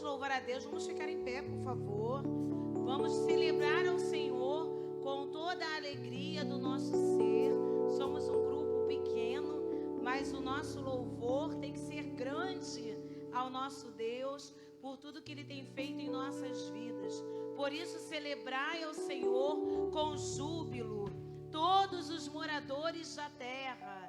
louvar a Deus. Vamos ficar em pé, por favor. Vamos celebrar ao Senhor com toda a alegria do nosso ser. Somos um grupo pequeno, mas o nosso louvor tem que ser grande ao nosso Deus, por tudo que Ele tem feito em nossas vidas. Por isso, celebrai ao Senhor com júbilo, todos os moradores da terra.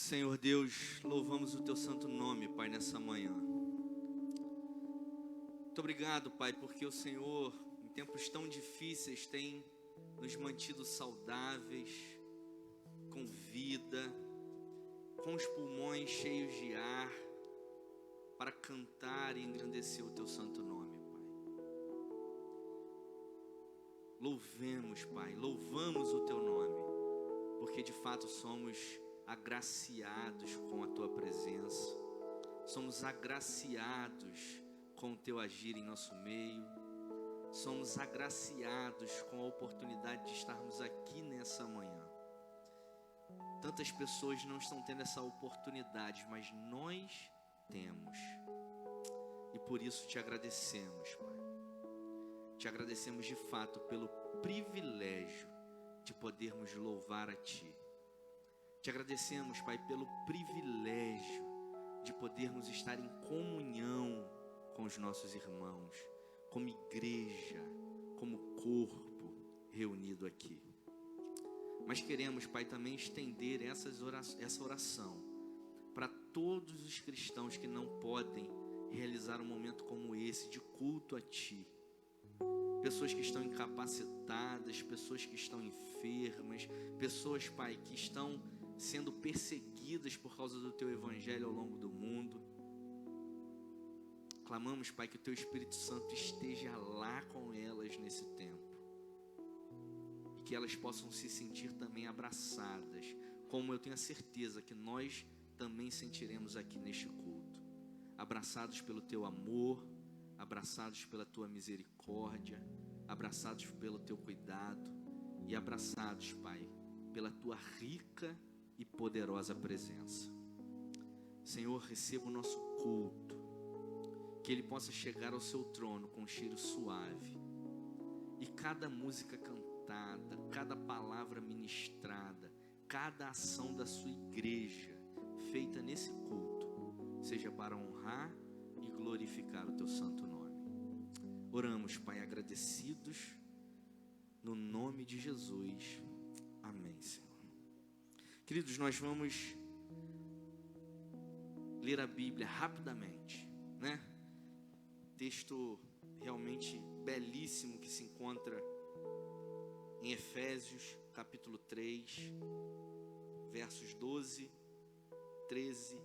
Senhor Deus, louvamos o Teu santo nome, Pai, nessa manhã. Muito obrigado, Pai, porque o Senhor, em tempos tão difíceis, tem nos mantido saudáveis, com vida, com os pulmões cheios de ar, para cantar e engrandecer o Teu santo nome, Pai. Louvemos, Pai, louvamos o Teu nome, porque de fato somos agraciados com a Tua somos agraciados com o teu agir em nosso meio, somos agraciados com a oportunidade de estarmos aqui nessa manhã. Tantas pessoas não estão tendo essa oportunidade, mas nós temos, e por isso te agradecemos, Pai. Te agradecemos de fato pelo privilégio de podermos louvar a Ti. Te agradecemos, Pai, pelo privilégio de podermos estar em comunhão com os nossos irmãos, como igreja, como corpo reunido aqui. Mas queremos, Pai, também estender essa oração para todos os cristãos que não podem realizar um momento como esse de culto a Ti. Pessoas que estão incapacitadas, pessoas que estão enfermas, pessoas, Pai, que estão sendo perseguidas por causa do Teu Evangelho ao longo do mundo. Clamamos, Pai, que o Teu Espírito Santo esteja lá com elas nesse tempo. E que elas possam se sentir também abraçadas, como eu tenho a certeza que nós também sentiremos aqui neste culto. Abraçados pelo Teu amor, abraçados pela Tua misericórdia, abraçados pelo Teu cuidado e abraçados, Pai, pela Tua rica e poderosa presença. Senhor, receba o nosso culto, que ele possa chegar ao Seu trono com um cheiro suave, e cada música cantada, cada palavra ministrada, cada ação da Sua igreja feita nesse culto, seja para honrar e glorificar o Teu santo nome. Oramos, Pai, agradecidos, no nome de Jesus. Amém, Senhor. Queridos, nós vamos ler a Bíblia rapidamente, né? Texto realmente belíssimo que se encontra em Efésios, capítulo 3, versos 12, 13,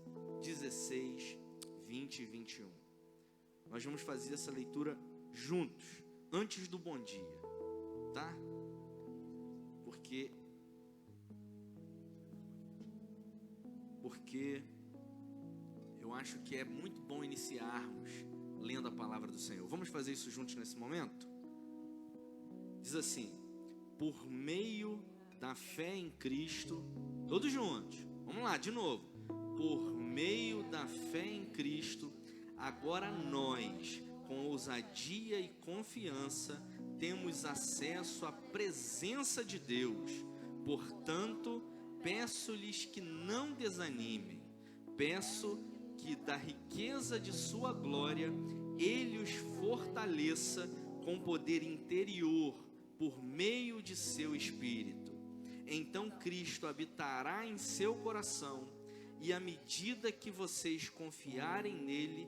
16, 20 e 21. Nós vamos fazer essa leitura juntos, antes do bom dia, tá? Porque eu acho que é muito bom iniciarmos lendo a palavra do Senhor. Vamos fazer isso juntos nesse momento? Diz assim: por meio da fé em Cristo, todos juntos, vamos lá, de novo. Por meio da fé em Cristo, agora nós, com ousadia e confiança, temos acesso à presença de Deus. Portanto, peço-lhes que não desanimem. Peço que da riqueza de sua glória Ele os fortaleça com poder interior por meio de seu Espírito. Então Cristo habitará em seu coração, e à medida que vocês confiarem nele,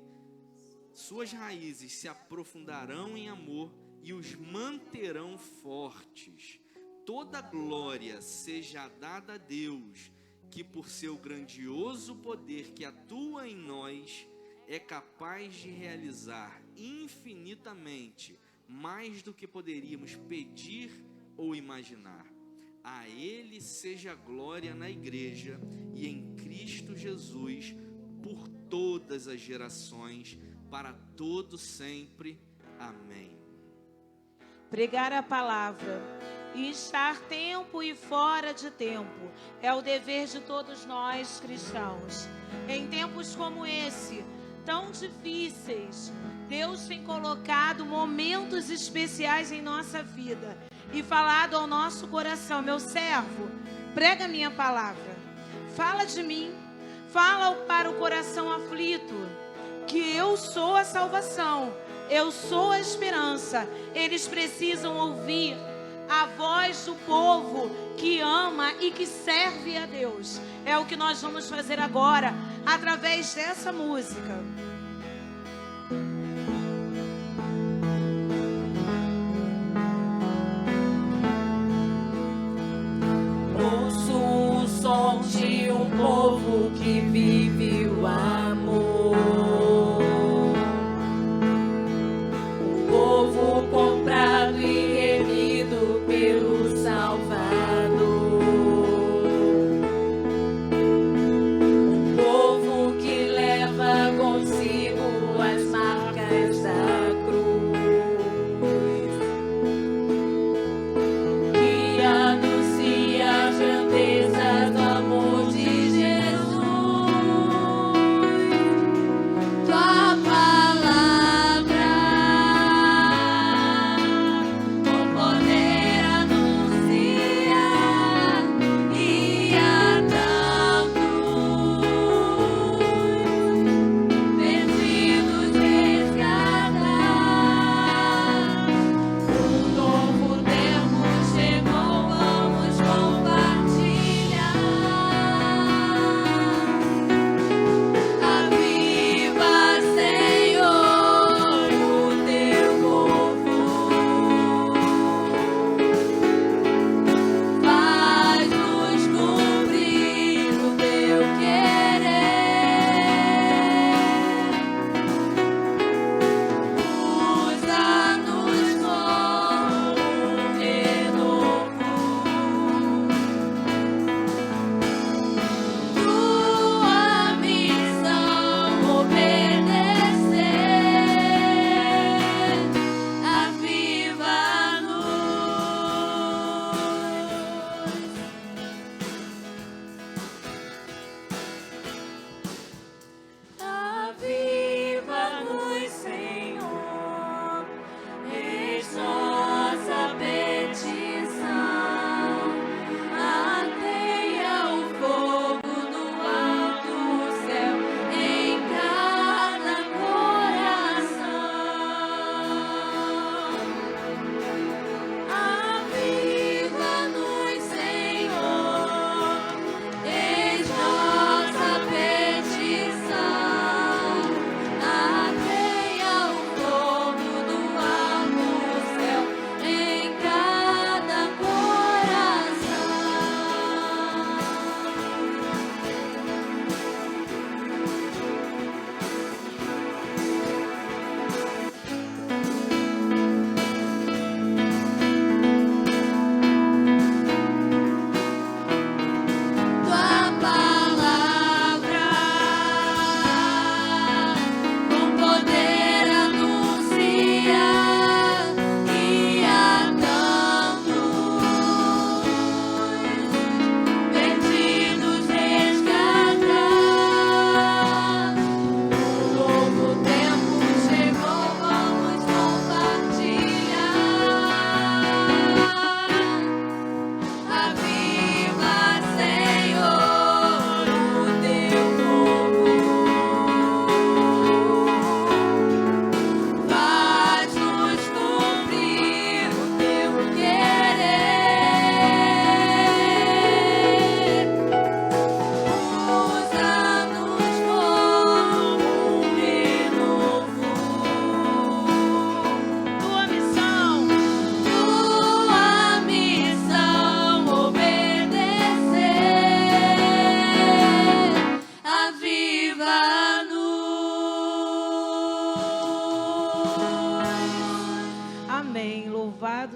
suas raízes se aprofundarão em amor e os manterão fortes. Toda glória seja dada a Deus, que por seu grandioso poder que atua em nós, é capaz de realizar infinitamente mais do que poderíamos pedir ou imaginar. A Ele seja glória na igreja e em Cristo Jesus, por todas as gerações, para todo sempre. Amém. Pregar a palavra e estar tempo e fora de tempo é o dever de todos nós cristãos. Em tempos como esse, tão difíceis, Deus tem colocado momentos especiais em nossa vida e falado ao nosso coração: meu servo, prega minha palavra, fala de mim, fala para o coração aflito, que eu sou a salvação, eu sou a esperança. Eles precisam ouvir a voz do povo que ama e que serve a Deus. É o que nós vamos fazer agora, através dessa música. Ouço o som de um povo que vive o amor. Um povo comprado e remido pelo Salvador. Um povo que leva com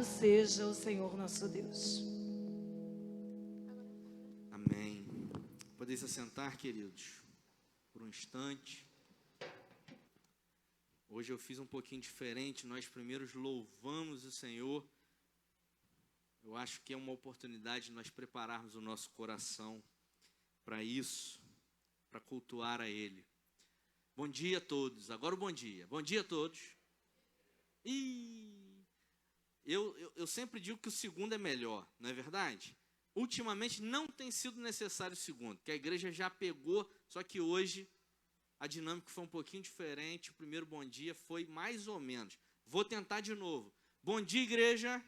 seja o Senhor nosso Deus. Amém. Podem se assentar, queridos, por um instante. Hoje eu fiz um pouquinho diferente. Nós primeiros louvamos o Senhor. Eu acho que é uma oportunidade de nós prepararmos o nosso coração para isso, para cultuar a Ele. Bom dia a todos. Agora o bom dia. Bom dia a todos. Eu sempre digo que o segundo é melhor, não é verdade? Ultimamente não tem sido necessário o segundo, que a igreja já pegou, só que hoje a dinâmica foi um pouquinho diferente. O primeiro bom dia foi mais ou menos. Vou tentar de novo. Bom dia, igreja.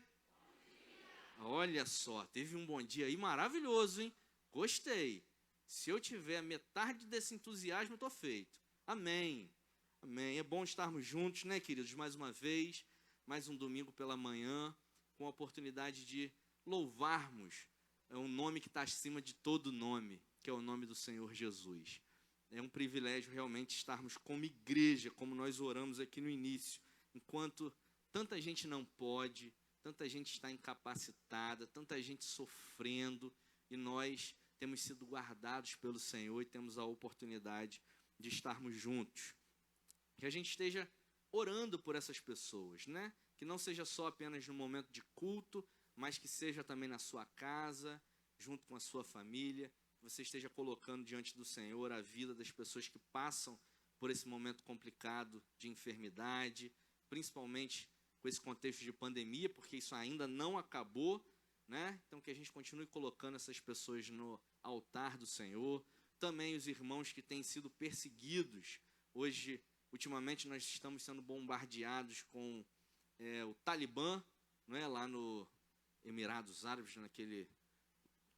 Olha só, teve um bom dia aí maravilhoso, hein? Gostei. Se eu tiver a metade desse entusiasmo, eu estou feito. Amém. Amém. É bom estarmos juntos, né, queridos? Mais uma vez, mais um domingo pela manhã, com a oportunidade de louvarmos um nome que está acima de todo nome, que é o nome do Senhor Jesus. É um privilégio realmente estarmos como igreja, como nós oramos aqui no início, enquanto tanta gente não pode, tanta gente está incapacitada, tanta gente sofrendo, e nós temos sido guardados pelo Senhor e temos a oportunidade de estarmos juntos. Que a gente esteja orando por essas pessoas, né? Que não seja só apenas no momento de culto, mas que seja também na sua casa, junto com a sua família, que você esteja colocando diante do Senhor a vida das pessoas que passam por esse momento complicado de enfermidade, principalmente com esse contexto de pandemia, porque isso ainda não acabou, né? Então que a gente continue colocando essas pessoas no altar do Senhor. Também os irmãos que têm sido perseguidos. Hoje, ultimamente, nós estamos sendo bombardeados com o Talibã, não é? Lá no Emirados Árabes, naquele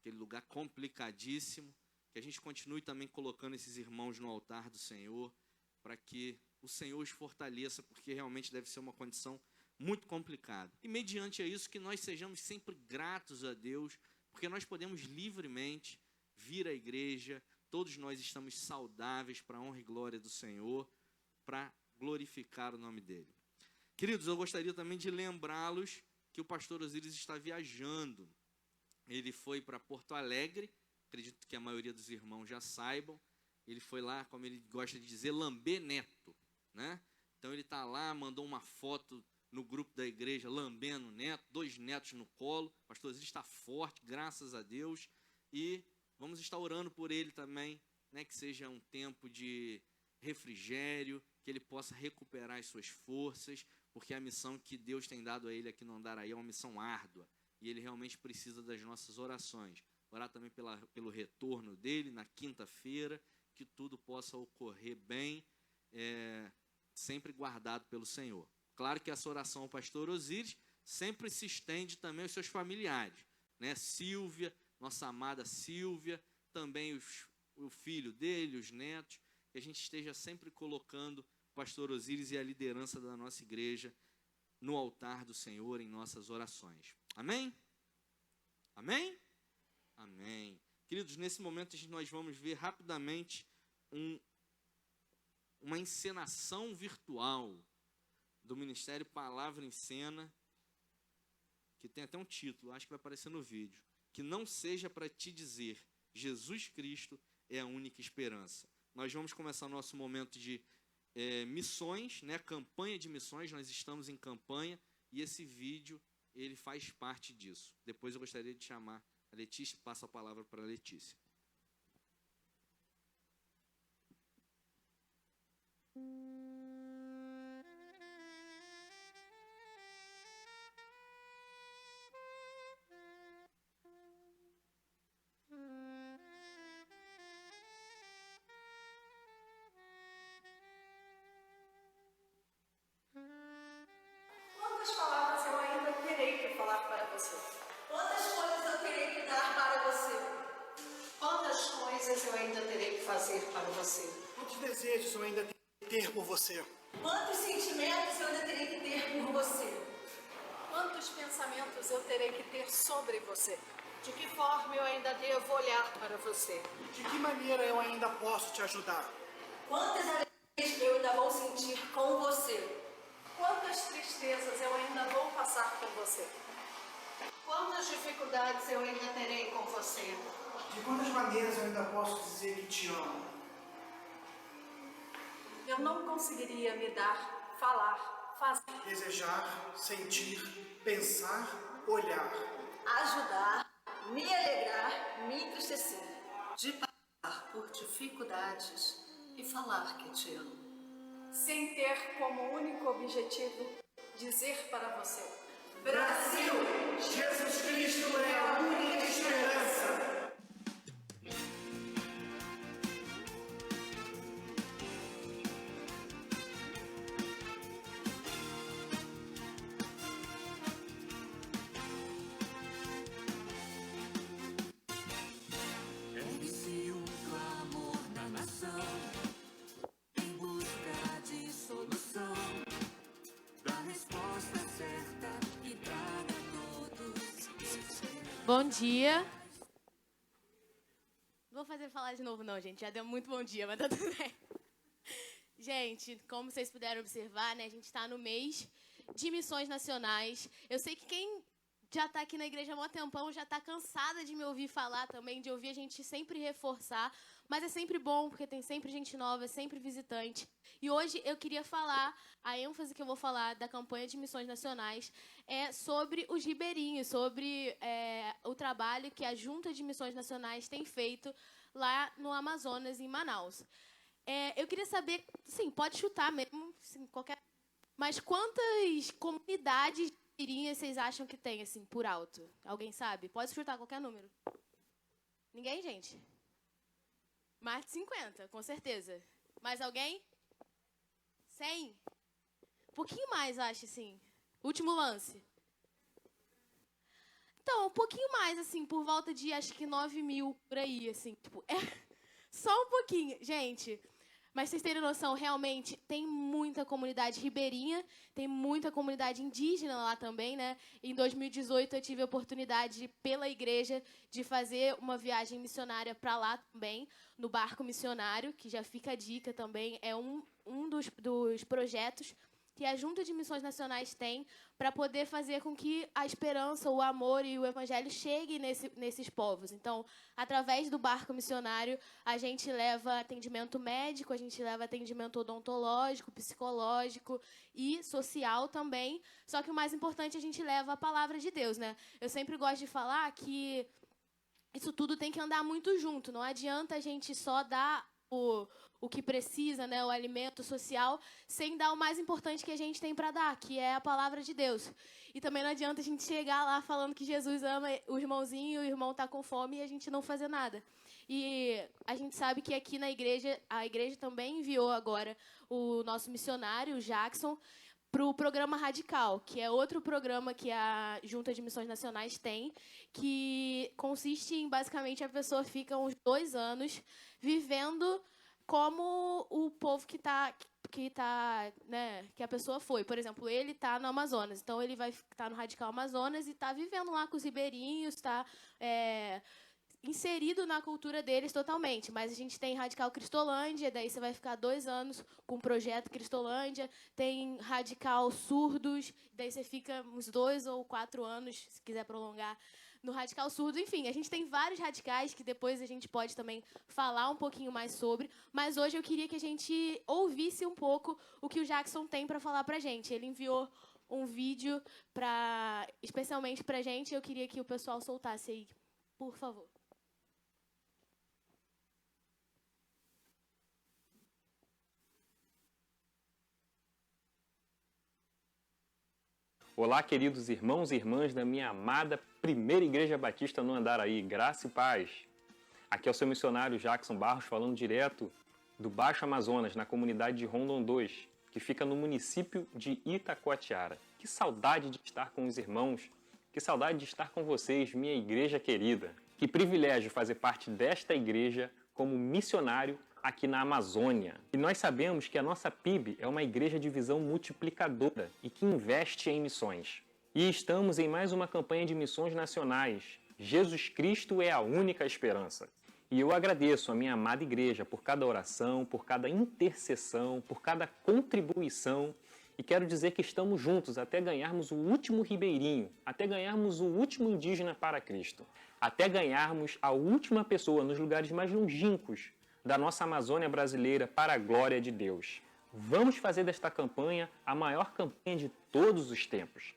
lugar complicadíssimo, que a gente continue também colocando esses irmãos no altar do Senhor, para que o Senhor os fortaleça, porque realmente deve ser uma condição muito complicada. E mediante a isso, que nós sejamos sempre gratos a Deus, porque nós podemos livremente vir à igreja, todos nós estamos saudáveis para a honra e glória do Senhor, para glorificar o nome dEle. Queridos, eu gostaria também de lembrá-los que o pastor Osíris está viajando. Ele foi para Porto Alegre, acredito que a maioria dos irmãos já saibam. Ele foi lá, como ele gosta de dizer, lamber neto, né? Então ele está lá, mandou uma foto no grupo da igreja, lambendo o neto, 2 netos no colo. O pastor Osíris está forte, graças a Deus. E vamos estar orando por ele também, né? Que seja um tempo de refrigério, que ele possa recuperar as suas forças, porque a missão que Deus tem dado a ele aqui no Andaraí é uma missão árdua. E ele realmente precisa das nossas orações. Orar também pelo retorno dele na quinta-feira, que tudo possa ocorrer bem, sempre guardado pelo Senhor. Claro que essa oração ao pastor Osíris sempre se estende também aos seus familiares, né? Sílvia, nossa amada Sílvia, também o filho dele, os netos, que a gente esteja sempre colocando o pastor Osíris e a liderança da nossa igreja no altar do Senhor em nossas orações. Amém? Amém? Amém. Queridos, nesse momento nós vamos ver rapidamente uma encenação virtual do Ministério Palavra em Cena, que tem até um título, acho que vai aparecer no vídeo, que não seja para te dizer, Jesus Cristo é a única esperança. Nós vamos começar o nosso momento de missões, né? Campanha de missões, nós estamos em campanha, e esse vídeo, ele faz parte disso. Depois eu gostaria de chamar a Letícia, passo a palavra para a Letícia. Quantas palavras eu ainda terei que falar para você? Quantas coisas eu terei que dar para você? Quantas coisas eu ainda terei que fazer para você? Quantos desejos eu ainda tenho que ter por você? Quantos sentimentos eu ainda terei que ter por você? Quantos pensamentos eu terei que ter sobre você? De que forma eu ainda devo olhar para você? De que maneira eu ainda posso te ajudar? Quantas alegrias eu ainda vou sentir com você? Quantas tristezas eu ainda vou passar com você? Quantas dificuldades eu ainda terei com você? De quantas maneiras eu ainda posso dizer que te amo? Eu não conseguiria me dar, falar, fazer, Desejar, sentir, pensar, olhar. Ajudar, me alegrar, me entristecer. De passar por dificuldades e falar que te amo. sem ter como único objetivo dizer para você: Brasil, Jesus Cristo é a única esperança. Ergue-se um clamor na nação, em busca de solução, da resposta certa que traga a todos. Bom dia. Não vou fazer falar de novo não, gente. Já deu muito bom dia, mas tá tudo bem. Gente, como vocês puderam observar, né, a gente está no mês de missões nacionais. Eu sei que quem já está aqui na igreja há um tempão já está cansada de me ouvir falar também, de ouvir a gente sempre reforçar, mas é sempre bom, porque tem sempre gente nova, é sempre visitante. E hoje eu queria falar, a ênfase que eu vou falar da campanha de missões nacionais é sobre os ribeirinhos, sobre o trabalho que a Junta de Missões Nacionais tem feito lá no Amazonas, em Manaus. Eu queria saber, sim, pode chutar mesmo, sim, qualquer... Mas quantas comunidades ribeirinhas vocês acham que tem, assim, por alto? Alguém sabe? Pode chutar qualquer número. Ninguém, gente? Mais de 50, com certeza. Mais alguém? 100? Um pouquinho mais, acho, assim. Último lance. Então, um pouquinho mais, assim, por volta de, acho que 9 mil, por aí, assim. Tipo, só um pouquinho. Gente, mas vocês terem noção, realmente, tem muita comunidade ribeirinha, tem muita comunidade indígena lá também, né? Em 2018, eu tive a oportunidade, pela igreja, de fazer uma viagem missionária para lá também, no barco missionário, que já fica a dica também, é um dos projetos que a Junta de Missões Nacionais tem para poder fazer com que a esperança, o amor e o evangelho cheguem nesses povos. Então, através do barco missionário, a gente leva atendimento médico, a gente leva atendimento odontológico, psicológico e social também. Só que o mais importante, a gente leva a palavra de Deus, né? Eu sempre gosto de falar que isso tudo tem que andar muito junto. Não adianta a gente só dar o que precisa, né, o alimento social, sem dar o mais importante que a gente tem para dar, que é a palavra de Deus. E também não adianta a gente chegar lá falando que Jesus ama o irmãozinho, o irmão está com fome e a gente não fazer nada. E a gente sabe que aqui na igreja, a igreja também enviou agora o nosso missionário, o Jackson, para o programa Radical, que é outro programa que a Junta de Missões Nacionais tem, que consiste em, basicamente, a pessoa fica uns 2 anos vivendo como o povo que a pessoa foi. Por exemplo, ele está no Amazonas, então ele vai estar no Radical Amazonas e está vivendo lá com os ribeirinhos, está inserido na cultura deles totalmente. Mas a gente tem Radical Cristolândia, daí você vai ficar 2 anos com o projeto Cristolândia, tem Radical Surdos, daí você fica uns 2 ou 4 anos, se quiser prolongar, no Radical Surdo. Enfim, a gente tem vários radicais que depois a gente pode também falar um pouquinho mais sobre, mas hoje eu queria que a gente ouvisse um pouco o que o Jackson tem para falar pra gente. Ele enviou um vídeo especialmente pra gente, eu queria que o pessoal soltasse aí, por favor. Olá, queridos irmãos e irmãs da minha amada Primeira Igreja Batista no Andaraí, graça e paz. Aqui é o seu missionário Jackson Barros falando direto do Baixo Amazonas, na comunidade de Rondon 2, que fica no município de Itacoatiara. Que saudade de estar com os irmãos, que saudade de estar com vocês, minha igreja querida. Que privilégio fazer parte desta igreja como missionário aqui na Amazônia. E nós sabemos que a nossa PIB é uma igreja de visão multiplicadora e que investe em missões. E estamos em mais uma campanha de missões nacionais. Jesus Cristo é a única esperança. E eu agradeço a minha amada igreja por cada oração, por cada intercessão, por cada contribuição E quero dizer que estamos juntos até ganharmos o último ribeirinho, até ganharmos o último indígena para Cristo, até ganharmos a última pessoa nos lugares mais longínquos da nossa Amazônia brasileira para a glória de Deus. Vamos fazer desta campanha a maior campanha de todos os tempos.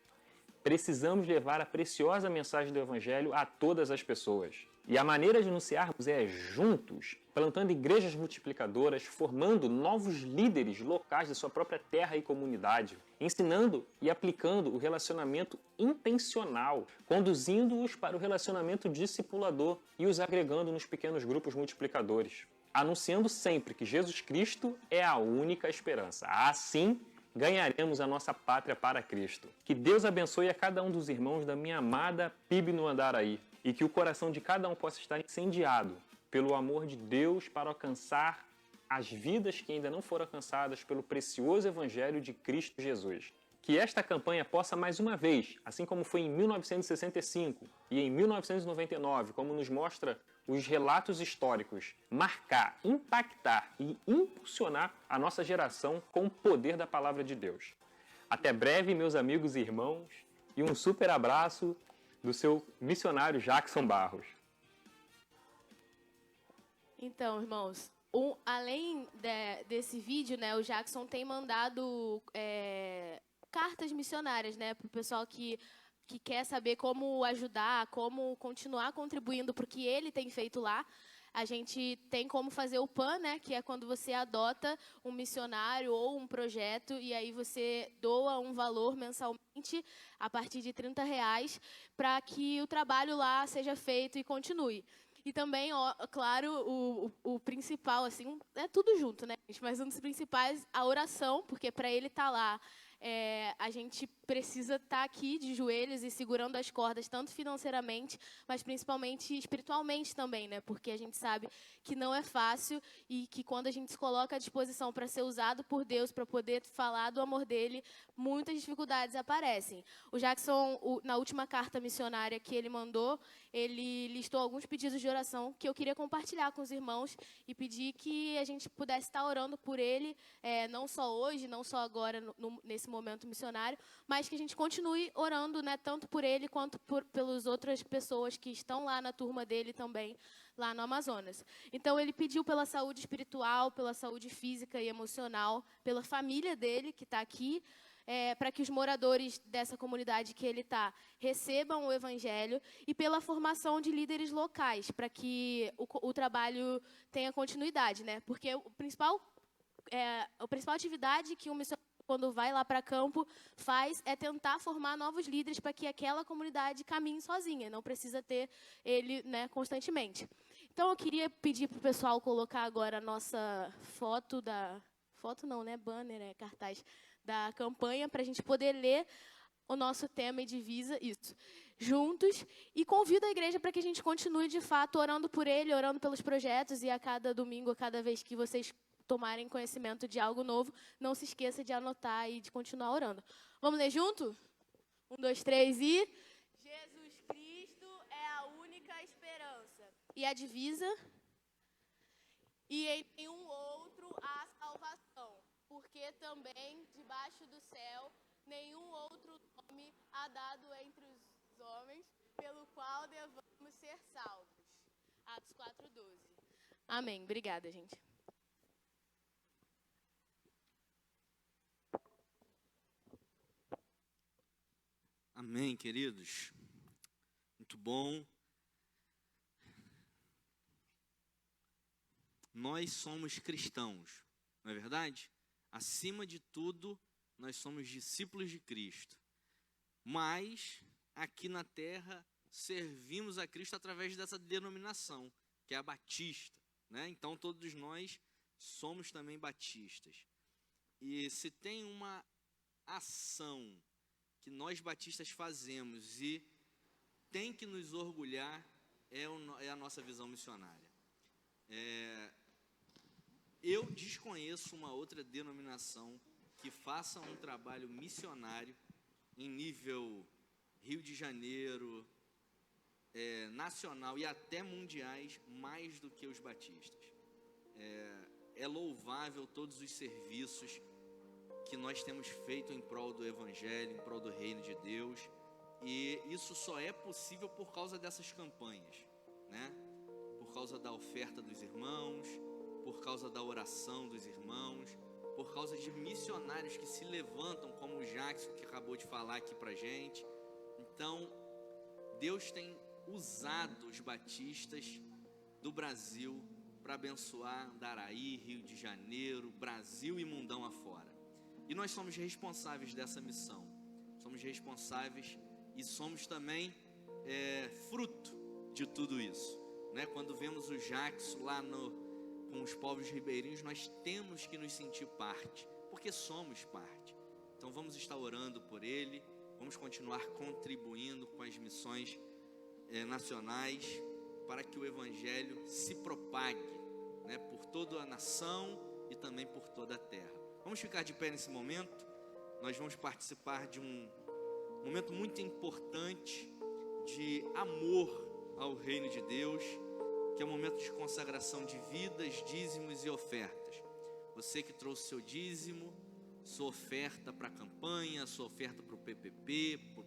Precisamos levar a preciosa mensagem do Evangelho a todas as pessoas. E a maneira de anunciarmos é juntos, plantando igrejas multiplicadoras, formando novos líderes locais da sua própria terra e comunidade, ensinando e aplicando o relacionamento intencional, conduzindo-os para o relacionamento discipulador e os agregando nos pequenos grupos multiplicadores, anunciando sempre que Jesus Cristo é a única esperança. Assim, ganharemos a nossa pátria para Cristo. Que Deus abençoe a cada um dos irmãos da minha amada PIB no Andaraí e que o coração de cada um possa estar incendiado pelo amor de Deus para alcançar as vidas que ainda não foram alcançadas pelo precioso Evangelho de Cristo Jesus. Que esta campanha possa mais uma vez, assim como foi em 1965 e em 1999, como nos mostra os relatos históricos, marcar, impactar e impulsionar a nossa geração com o poder da palavra de Deus. Até breve, meus amigos e irmãos, e um super abraço do seu missionário Jackson Barros. Então, irmãos, além desse vídeo, né, o Jackson tem mandado cartas missionárias, né, para o pessoal que quer saber como ajudar, como continuar contribuindo para o que ele tem feito lá. A gente tem como fazer o PAN, né, que é quando você adota um missionário ou um projeto e aí você doa um valor mensalmente a partir de R$30 para que o trabalho lá seja feito e continue. E também, ó, claro, o principal, assim, é tudo junto, né, gente? Mas um dos principais, a oração, porque para ele estar lá, a gente precisa estar aqui de joelhos e segurando as cordas, tanto financeiramente, mas principalmente espiritualmente também, né? Porque a gente sabe que não é fácil e que quando a gente se coloca à disposição para ser usado por Deus, para poder falar do amor dele, muitas dificuldades aparecem. O Jackson, na última carta missionária que ele mandou, ele listou alguns pedidos de oração que eu queria compartilhar com os irmãos e pedir que a gente pudesse estar orando por ele, não só hoje, não só agora, nesse momento missionário, mas que a gente continue orando, né, tanto por ele quanto pelas outras pessoas que estão lá na turma dele também, lá no Amazonas. Então, ele pediu pela saúde espiritual, pela saúde física e emocional, pela família dele, que está aqui, para que os moradores dessa comunidade que ele está recebam o Evangelho e pela formação de líderes locais, para que o trabalho tenha continuidade, né? Porque a principal atividade que um missionário, quando vai lá para campo, faz é tentar formar novos líderes para que aquela comunidade caminhe sozinha, não precisa ter ele, né, constantemente. Então, eu queria pedir para o pessoal colocar agora a nossa banner, cartaz da campanha, para a gente poder ler o nosso tema e divisa, isso, juntos, e convido a igreja para que a gente continue, de fato, orando por ele, orando pelos projetos, e a cada domingo, a cada vez que vocês tomarem conhecimento de algo novo, não se esqueça de anotar e de continuar orando. Vamos ler junto? 1, 2, 3 e... Jesus Cristo é a única esperança. E a divisa? E em nenhum outro há salvação, porque também, debaixo do céu, nenhum outro nome há dado entre os homens, pelo qual devamos ser salvos. Atos 4:12. Amém. Obrigada, gente. Amém, queridos. Muito bom. Nós somos cristãos, não é verdade? Acima de tudo, nós somos discípulos de Cristo. Mas, aqui na terra, servimos a Cristo através dessa denominação, que é a Batista, né? Então, todos nós somos também batistas. E se tem uma ação que nós batistas fazemos e tem que nos orgulhar, é a nossa visão missionária. Eu desconheço uma outra denominação que faça um trabalho missionário em nível Rio de Janeiro, nacional e até mundiais, mais do que os batistas. É louvável todos os serviços que nós temos feito em prol do Evangelho, em prol do Reino de Deus, e isso só é possível por causa dessas campanhas, né? Por causa da oferta dos irmãos, por causa da oração dos irmãos, por causa de missionários que se levantam, como o Jackson, que acabou de falar aqui pra gente. Então, Deus tem usado os batistas do Brasil para abençoar Andaraí, Rio de Janeiro, Brasil e mundão afora. E nós somos responsáveis dessa missão. Somos responsáveis e somos também fruto de tudo isso, né? Quando vemos o Jackson lá com os povos ribeirinhos, nós temos que nos sentir parte, porque somos parte. Então vamos estar orando por ele, vamos continuar contribuindo com as missões nacionais, para que o Evangelho se propague, né, por toda a nação e também por toda a terra. Vamos ficar de pé nesse momento. Nós vamos participar de um momento muito importante de amor ao reino de Deus, que é um momento de consagração de vidas, dízimos e ofertas. Você que trouxe seu dízimo, sua oferta para a campanha, sua oferta para o PPP, para o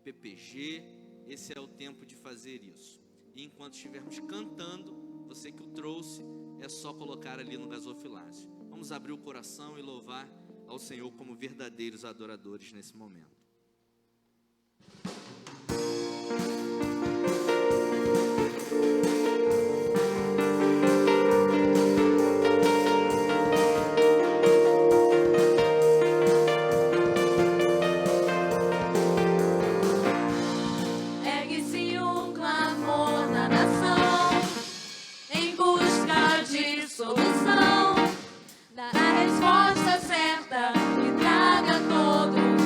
PPG, esse é o tempo de fazer isso. E enquanto estivermos cantando, você que o trouxe, é só colocar ali no gasofilácio. Vamos abrir o coração e louvar ao Senhor como verdadeiros adoradores nesse momento. Ergue-se um clamor na nação, em busca de solução, da resposta certa que traga a todos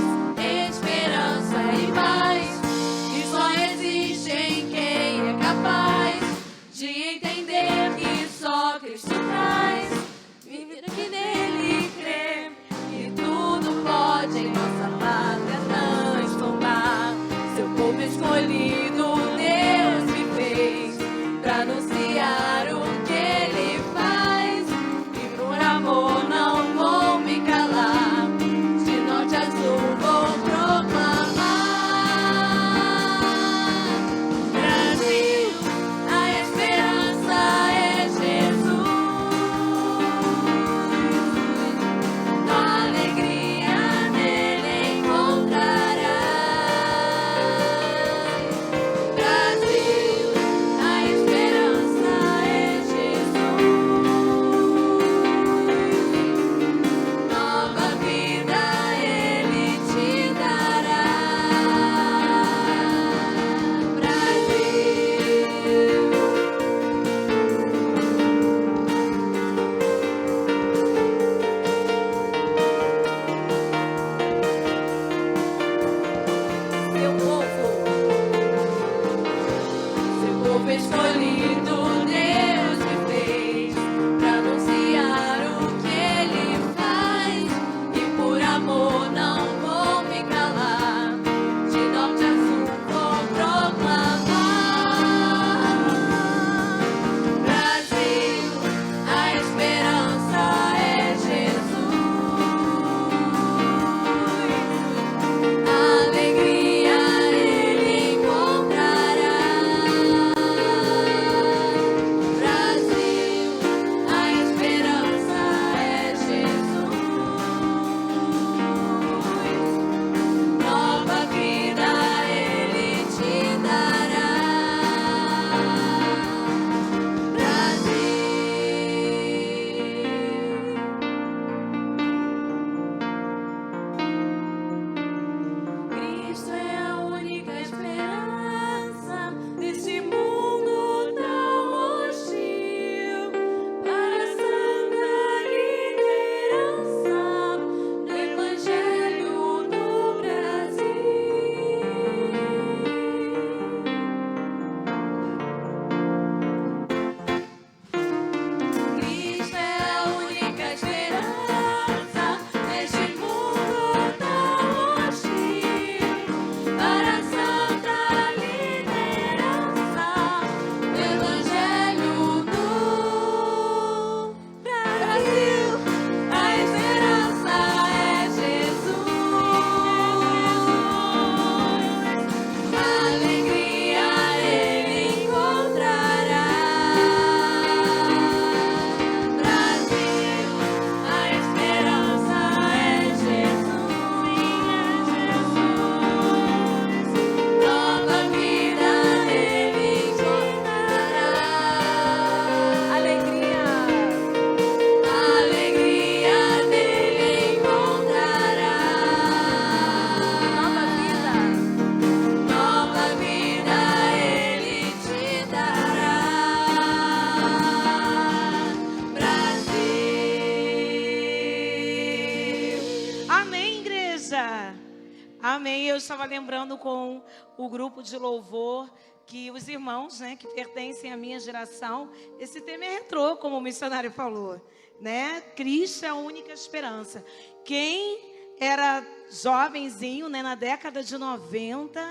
Amém. Eu estava lembrando com o grupo de louvor que os irmãos, né, que pertencem à minha geração, esse tema é retrô, como o missionário falou, né? Cristo é a única esperança. Quem era jovenzinho, né, na década de 90,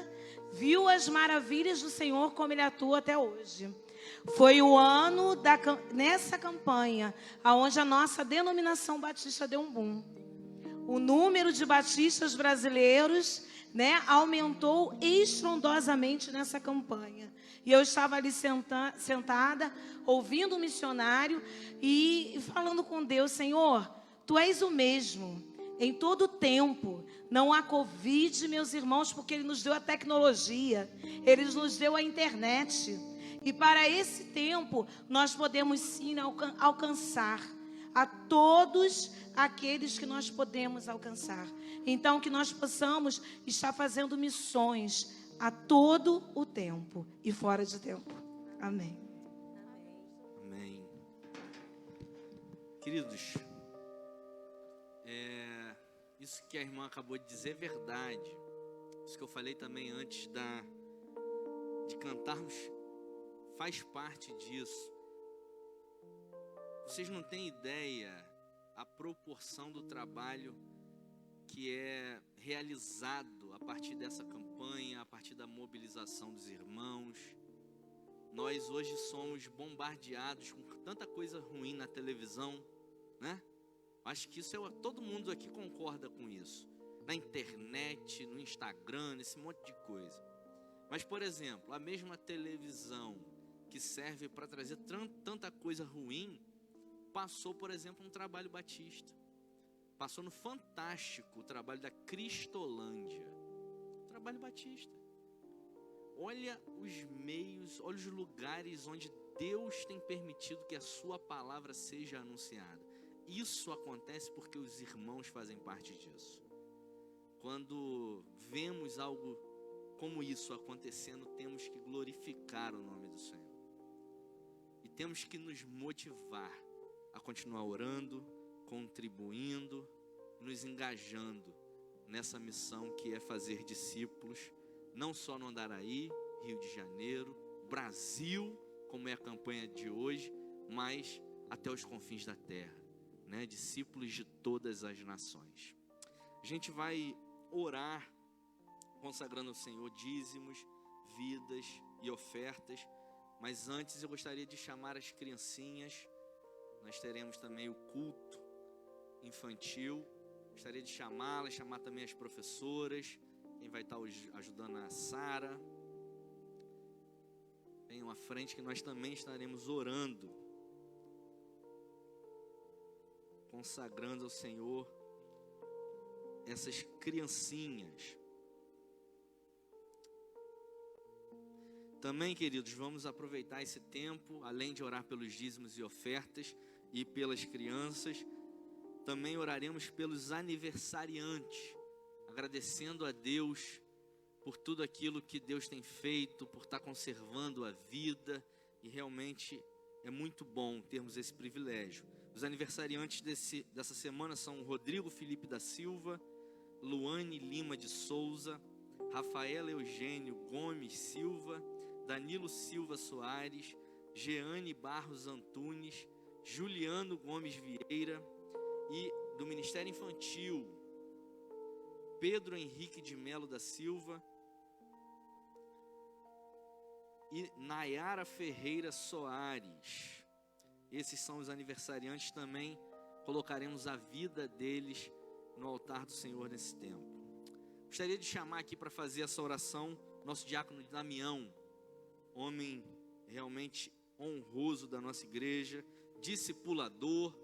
viu as maravilhas do Senhor como Ele atua até hoje. Foi o ano nessa campanha, onde a nossa denominação batista deu um boom. O número de batistas brasileiros, né, aumentou estrondosamente nessa campanha. E eu estava ali sentada, ouvindo o missionário e falando com Deus: Senhor, Tu és o mesmo em todo o tempo. Não há Covid, meus irmãos, porque Ele nos deu a tecnologia, Ele nos deu a internet. E para esse tempo, nós podemos sim alcançar a todos aqueles que nós podemos alcançar. Então, que nós possamos estar fazendo missões a todo o tempo e fora de tempo. Amém. Amém. Queridos, isso que a irmã acabou de dizer é verdade. Isso que eu falei também antes de cantarmos faz parte disso. Vocês não têm ideia a proporção do trabalho que é realizado a partir dessa campanha, a partir da mobilização dos irmãos. Nós hoje somos bombardeados com tanta coisa ruim na televisão, né? Acho que isso todo mundo aqui concorda com isso. Na internet, no Instagram, nesse monte de coisa. Mas, por exemplo, a mesma televisão que serve para trazer tanta coisa ruim, passou, por exemplo, um trabalho batista. Passou no Fantástico o trabalho da Cristolândia. Trabalho batista. Olha os meios, olha os lugares onde Deus tem permitido que a sua palavra seja anunciada. Isso acontece porque os irmãos fazem parte disso. Quando vemos algo como isso acontecendo, temos que glorificar o nome do Senhor. E temos que nos motivar a continuar orando, contribuindo, nos engajando nessa missão que é fazer discípulos, não só no Andaraí, Rio de Janeiro, Brasil, como é a campanha de hoje, mas até os confins da terra, né? Discípulos de todas as nações. A gente vai orar, consagrando ao Senhor dízimos, vidas e ofertas, mas antes eu gostaria de chamar as criancinhas. Nós teremos também o culto infantil. Gostaria de chamar também as professoras. Quem vai estar ajudando a Sara. Venham à frente que nós também estaremos orando, consagrando ao Senhor essas criancinhas. Também, queridos, vamos aproveitar esse tempo, além de orar pelos dízimos e ofertas e pelas crianças, também oraremos pelos aniversariantes, agradecendo a Deus por tudo aquilo que Deus tem feito, por estar conservando a vida, e realmente é muito bom termos esse privilégio. Os aniversariantes dessa semana são Rodrigo Felipe da Silva, Luane Lima de Souza, Rafaela Eugênio Gomes Silva, Danilo Silva Soares, Jeane Barros Antunes, Juliano Gomes Vieira, e do Ministério Infantil, Pedro Henrique de Melo da Silva e Nayara Ferreira Soares. Esses são os aniversariantes. Também colocaremos a vida deles no altar do Senhor nesse tempo. Gostaria de chamar aqui para fazer essa oração nosso diácono Damião, homem realmente honroso da nossa igreja, discipulador,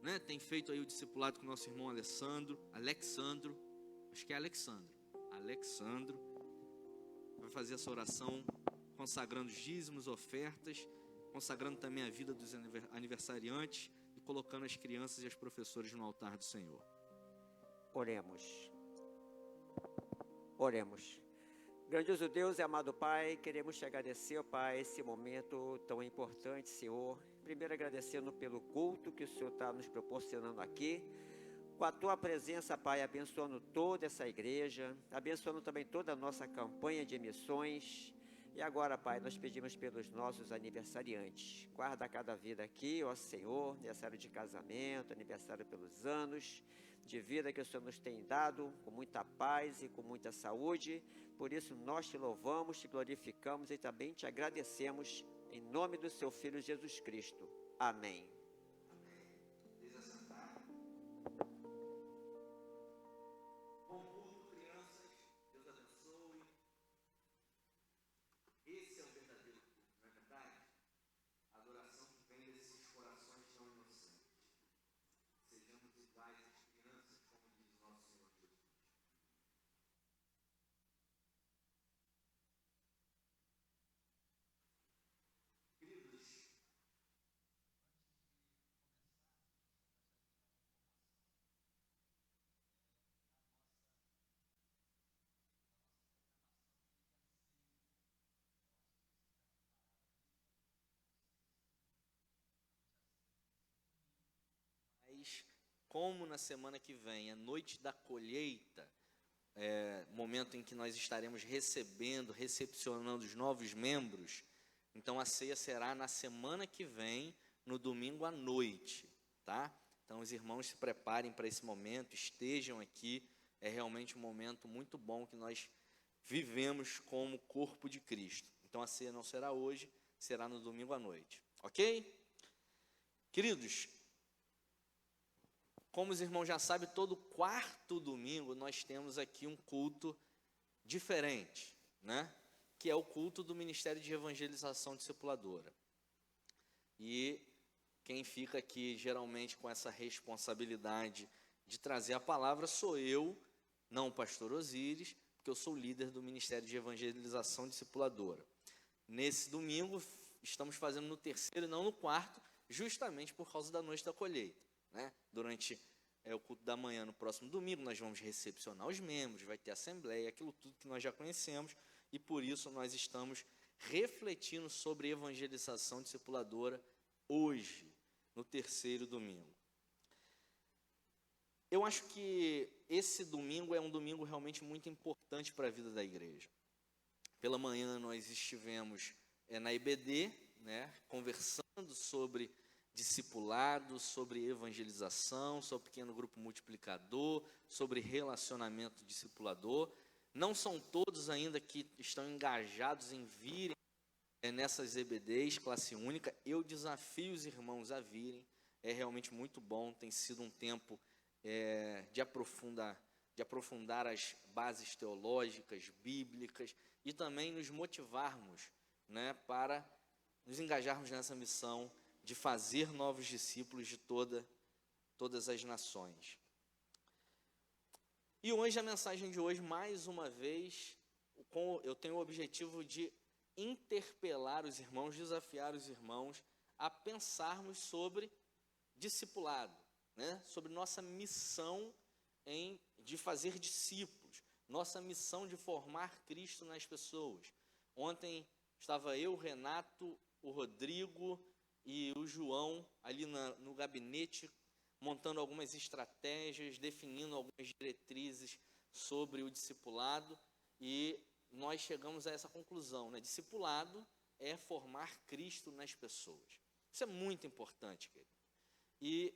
né? Tem feito aí o discipulado com o nosso irmão Alexandro, acho que é Alexandro, vai fazer essa oração consagrando os dízimos, ofertas, consagrando também a vida dos aniversariantes e colocando as crianças e as professoras no altar do Senhor. Oremos. Grandioso Deus e amado Pai, queremos te agradecer, ó Pai, esse momento tão importante, Senhor. Primeiro agradecendo pelo culto que o Senhor está nos proporcionando aqui, com a tua presença, Pai, abençoando toda essa igreja, abençoando também toda a nossa campanha de missões. E agora, Pai, nós pedimos pelos nossos aniversariantes. Guarda cada vida aqui, ó Senhor, aniversário de casamento, aniversário pelos anos de vida que o Senhor nos tem dado, com muita paz e com muita saúde. Por isso nós te louvamos, te glorificamos e também te agradecemos, em nome do seu Filho Jesus Cristo. Amém. Bom culto, crianças. Deus abençoe. Esse é o verdadeiro culto, não é verdade? A adoração que vem desses corações tão inocentes. Sejamos iguais às crianças, como diz o nosso Senhor Jesus. Queridos, mas como na semana que vem, a noite da colheita, momento em que nós estaremos recepcionando os novos membros, então a ceia será na semana que vem, no domingo à noite, tá? Então os irmãos se preparem para esse momento, estejam aqui, é realmente um momento muito bom que nós vivemos como corpo de Cristo. Então a ceia não será hoje, será no domingo à noite, ok? Queridos, como os irmãos já sabem, todo quarto domingo nós temos aqui um culto diferente, né? Que é o culto do Ministério de Evangelização Discipuladora. E quem fica aqui geralmente com essa responsabilidade de trazer a palavra sou eu, não o pastor Osíris, porque eu sou o líder do Ministério de Evangelização Discipuladora. Nesse domingo, estamos fazendo no terceiro e não no quarto, justamente por causa da noite da colheita, né? Durante o culto da manhã, no próximo domingo, nós vamos recepcionar os membros, vai ter assembleia, aquilo tudo que nós já conhecemos, e por isso nós estamos refletindo sobre evangelização discipuladora hoje, no terceiro domingo. Eu acho que esse domingo é um domingo realmente muito importante para a vida da igreja. Pela manhã nós estivemos na IBD, né, conversando sobre discipulado, sobre evangelização, sobre pequeno grupo multiplicador, sobre relacionamento discipulador. Não são todos ainda que estão engajados em virem nessas EBDs, classe única. Eu desafio os irmãos a virem, é realmente muito bom, tem sido um tempo de aprofundar as bases teológicas, bíblicas, e também nos motivarmos, né, para nos engajarmos nessa missão de fazer novos discípulos de todas as nações. E hoje, a mensagem de hoje, mais uma vez, eu tenho o objetivo de interpelar os irmãos, desafiar os irmãos a pensarmos sobre discipulado, né? Sobre nossa missão de fazer discípulos, nossa missão de formar Cristo nas pessoas. Ontem estava eu, o Renato, o Rodrigo e o João ali no gabinete, montando algumas estratégias, definindo algumas diretrizes sobre o discipulado, e nós chegamos a essa conclusão, né? Discipulado é formar Cristo nas pessoas. Isso é muito importante, querido. E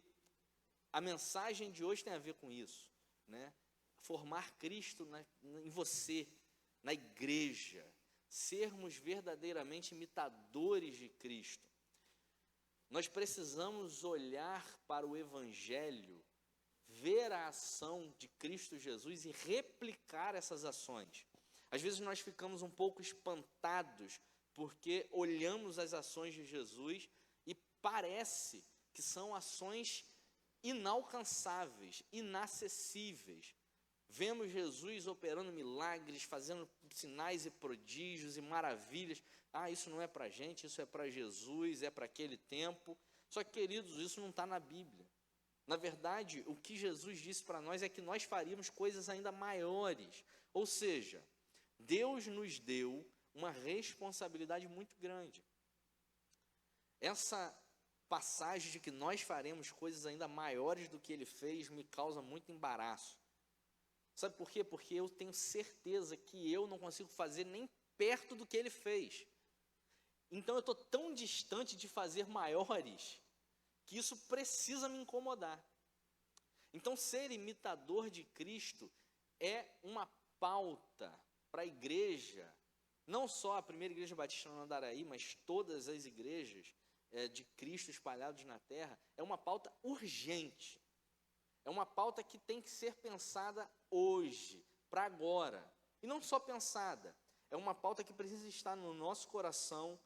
a mensagem de hoje tem a ver com isso, né? Formar Cristo em você, na igreja, sermos verdadeiramente imitadores de Cristo. Nós precisamos olhar para o Evangelho, ver a ação de Cristo Jesus e replicar essas ações. Às vezes nós ficamos um pouco espantados porque olhamos as ações de Jesus e parece que são ações inalcançáveis, inacessíveis. Vemos Jesus operando milagres, fazendo sinais e prodígios e maravilhas. Isso não é para a gente, isso é para Jesus, é para aquele tempo. Só que, queridos, isso não está na Bíblia. Na verdade, o que Jesus disse para nós é que nós faríamos coisas ainda maiores. Ou seja, Deus nos deu uma responsabilidade muito grande. Essa passagem de que nós faremos coisas ainda maiores do que ele fez me causa muito embaraço. Sabe por quê? Porque eu tenho certeza que eu não consigo fazer nem perto do que ele fez. Então eu estou tão distante de fazer maiores que isso precisa me incomodar. Então ser imitador de Cristo é uma pauta para a igreja, não só a primeira igreja batista no Andaraí, mas todas as igrejas de Cristo espalhados na terra, é uma pauta urgente. É uma pauta que tem que ser pensada hoje, para agora. E não só pensada, é uma pauta que precisa estar no nosso coração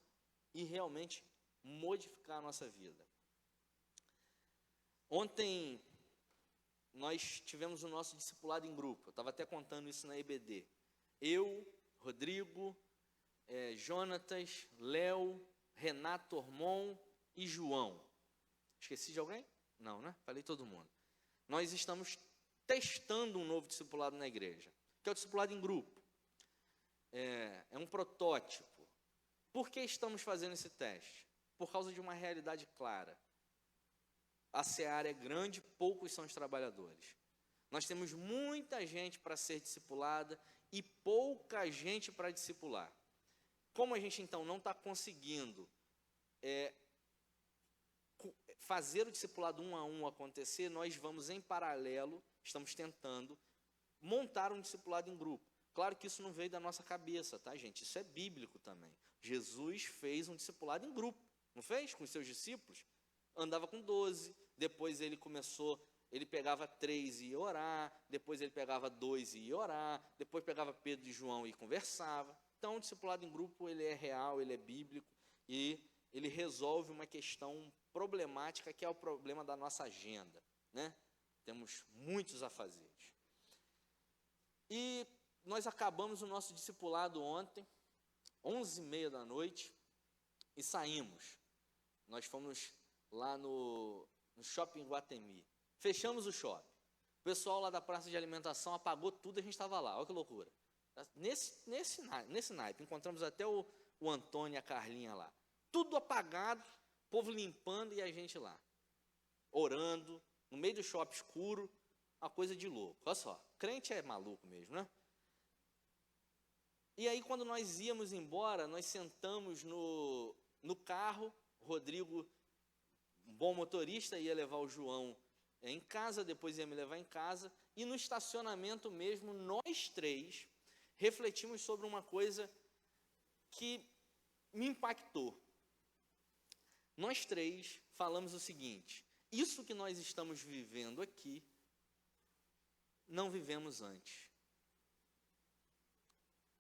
e realmente modificar a nossa vida. Ontem nós tivemos o nosso discipulado em grupo, eu estava até contando isso na EBD. Eu, Rodrigo, Jonatas, Léo, Renato Ormon e João. Esqueci de alguém? Não, né? Falei todo mundo. Nós estamos testando um novo discipulado na igreja, que é o discipulado em grupo. É um protótipo. Por que estamos fazendo esse teste? Por causa de uma realidade clara. A seara é grande, poucos são os trabalhadores. Nós temos muita gente para ser discipulada e pouca gente para discipular. Como a gente, então, não está conseguindo fazer o discipulado 1 a 1 acontecer, nós vamos, em paralelo, estamos tentando montar um discipulado em grupo. Claro que isso não veio da nossa cabeça, tá, gente? Isso é bíblico também. Jesus fez um discipulado em grupo, não fez? Com os seus discípulos. Andava com 12, depois ele pegava 3 e ia orar, depois ele pegava 2 e ia orar, depois pegava Pedro e João e conversava. Então, o discipulado em grupo, ele é real, ele é bíblico e ele resolve uma questão problemática que é o problema da nossa agenda, né? Temos muitos afazeres. E nós acabamos o nosso discipulado ontem, 11h30 da noite, e saímos. Nós fomos lá no Shopping Guatemi. Fechamos o shopping. O pessoal lá da praça de alimentação apagou tudo e a gente estava lá. Olha que loucura. Nesse naipe, encontramos até o Antônio e a Carlinha lá. Tudo apagado, povo limpando e a gente lá. Orando, no meio do shopping escuro, uma coisa de louco. Olha só, crente é maluco mesmo, né? E aí, quando nós íamos embora, nós sentamos no carro. O Rodrigo, um bom motorista, ia levar o João em casa, depois ia me levar em casa. E no estacionamento mesmo, nós três refletimos sobre uma coisa que me impactou. Nós três falamos o seguinte: isso que nós estamos vivendo aqui, não vivemos antes.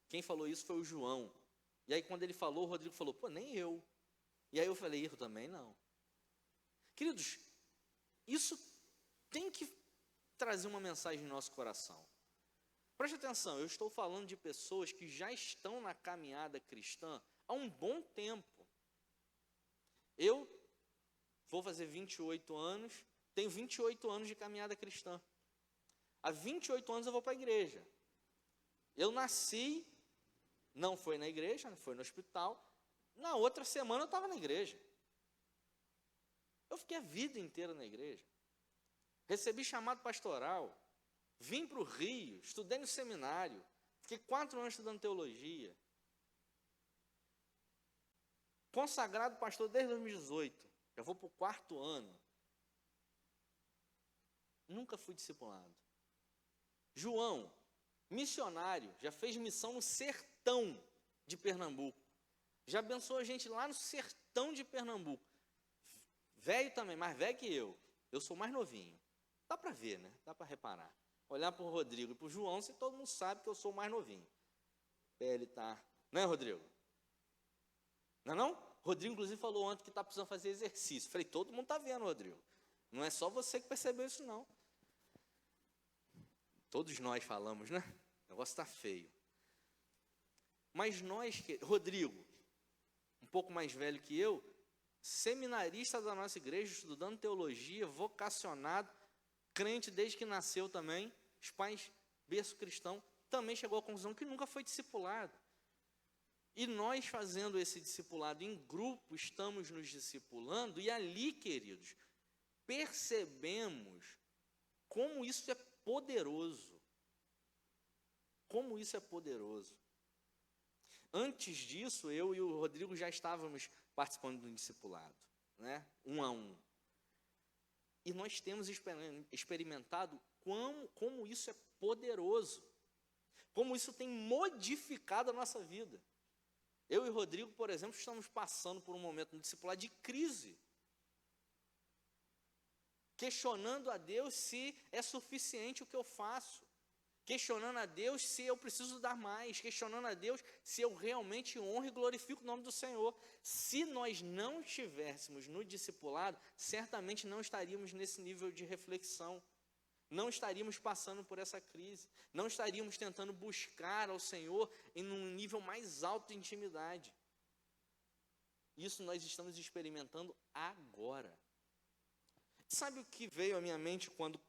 Quem falou isso foi o João. E aí, quando ele falou, o Rodrigo falou: pô, nem eu. E aí eu falei: eu também não. Queridos, isso tem que trazer uma mensagem no nosso coração. Preste atenção, eu estou falando de pessoas que já estão na caminhada cristã há um bom tempo. Eu vou fazer 28 anos, tenho 28 anos de caminhada cristã. Há 28 anos eu vou para a igreja. Eu nasci, não foi na igreja, foi no hospital. Na outra semana eu estava na igreja. Eu fiquei a vida inteira na igreja. Recebi chamado pastoral. Vim para o Rio, estudei no seminário. Fiquei 4 anos estudando teologia. Consagrado pastor desde 2018. Já vou para o 4º ano. Nunca fui discipulado. João, missionário, já fez missão no sertão de Pernambuco. Já abençoou a gente lá no sertão de Pernambuco. Velho também, mais velho que eu. Eu sou mais novinho. Dá para ver, né? Dá para reparar. Olhar para o Rodrigo e para o João, se todo mundo sabe que eu sou mais novinho. Pele tá... Não é, Rodrigo? Não é não? Rodrigo, inclusive, falou ontem que está precisando fazer exercício. Falei, todo mundo está vendo, Rodrigo. Não é só você que percebeu isso, não. Todos nós falamos, né? O negócio está feio. Mas nós, Rodrigo, um pouco mais velho que eu, seminarista da nossa igreja, estudando teologia, vocacionado, crente desde que nasceu também, os pais, berço cristão, também chegou à conclusão que nunca foi discipulado. E nós fazendo esse discipulado em grupo, estamos nos discipulando, e ali, queridos, percebemos como isso é poderoso. Como isso é poderoso. Antes disso, eu e o Rodrigo já estávamos participando do discipulado, né? 1 a 1. E nós temos experimentado como isso é poderoso. Como isso tem modificado a nossa vida. Eu e o Rodrigo, por exemplo, estamos passando por um momento no discipulado de crise. Questionando a Deus se é suficiente o que eu faço. Questionando a Deus se eu preciso dar mais. Questionando a Deus se eu realmente honro e glorifico o nome do Senhor. Se nós não estivéssemos no discipulado, certamente não estaríamos nesse nível de reflexão. Não estaríamos passando por essa crise. Não estaríamos tentando buscar ao Senhor em um nível mais alto de intimidade. Isso nós estamos experimentando agora. Sabe o que veio à minha mente quando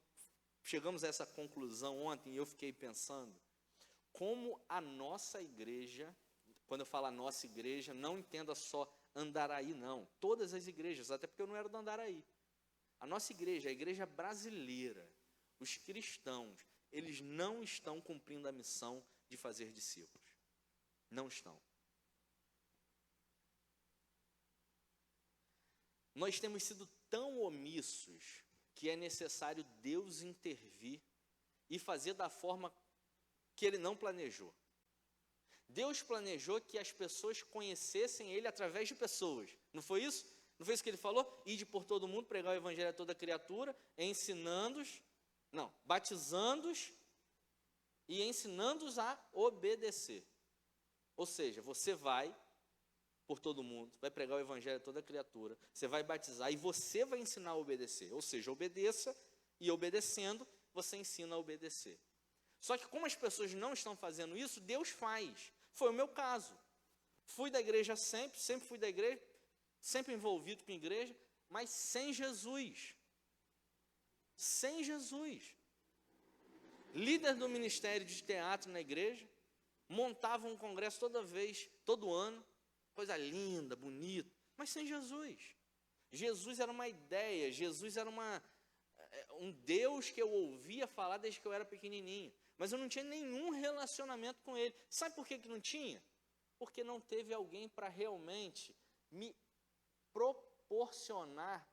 chegamos a essa conclusão ontem e eu fiquei pensando? Como a nossa igreja, quando eu falo a nossa igreja, não entenda só Andaraí, não. Todas as igrejas, até porque eu não era do Andaraí. A nossa igreja, a igreja brasileira, os cristãos, eles não estão cumprindo a missão de fazer discípulos. Não estão. Nós temos sido tão omissos que é necessário Deus intervir e fazer da forma que Ele não planejou. Deus planejou que as pessoas conhecessem Ele através de pessoas. Não foi isso? Não foi isso que Ele falou? Ide por todo mundo, pregar o evangelho a toda criatura, ensinando-os, batizando-os e ensinando-os a obedecer. Ou seja, você vai por todo mundo, vai pregar o evangelho a toda criatura, você vai batizar e você vai ensinar a obedecer. Ou seja, obedeça e obedecendo, você ensina a obedecer. Só que como as pessoas não estão fazendo isso, Deus faz. Foi o meu caso. Fui da igreja sempre fui da igreja, sempre envolvido com a igreja, mas sem Jesus. Sem Jesus. Líder do ministério de teatro na igreja, montava um congresso todo ano, coisa linda, bonita, mas sem Jesus. Jesus era uma ideia, Jesus era um Deus que eu ouvia falar desde que eu era pequenininho, mas eu não tinha nenhum relacionamento com Ele. Sabe por que não tinha? Porque não teve alguém para realmente me proporcionar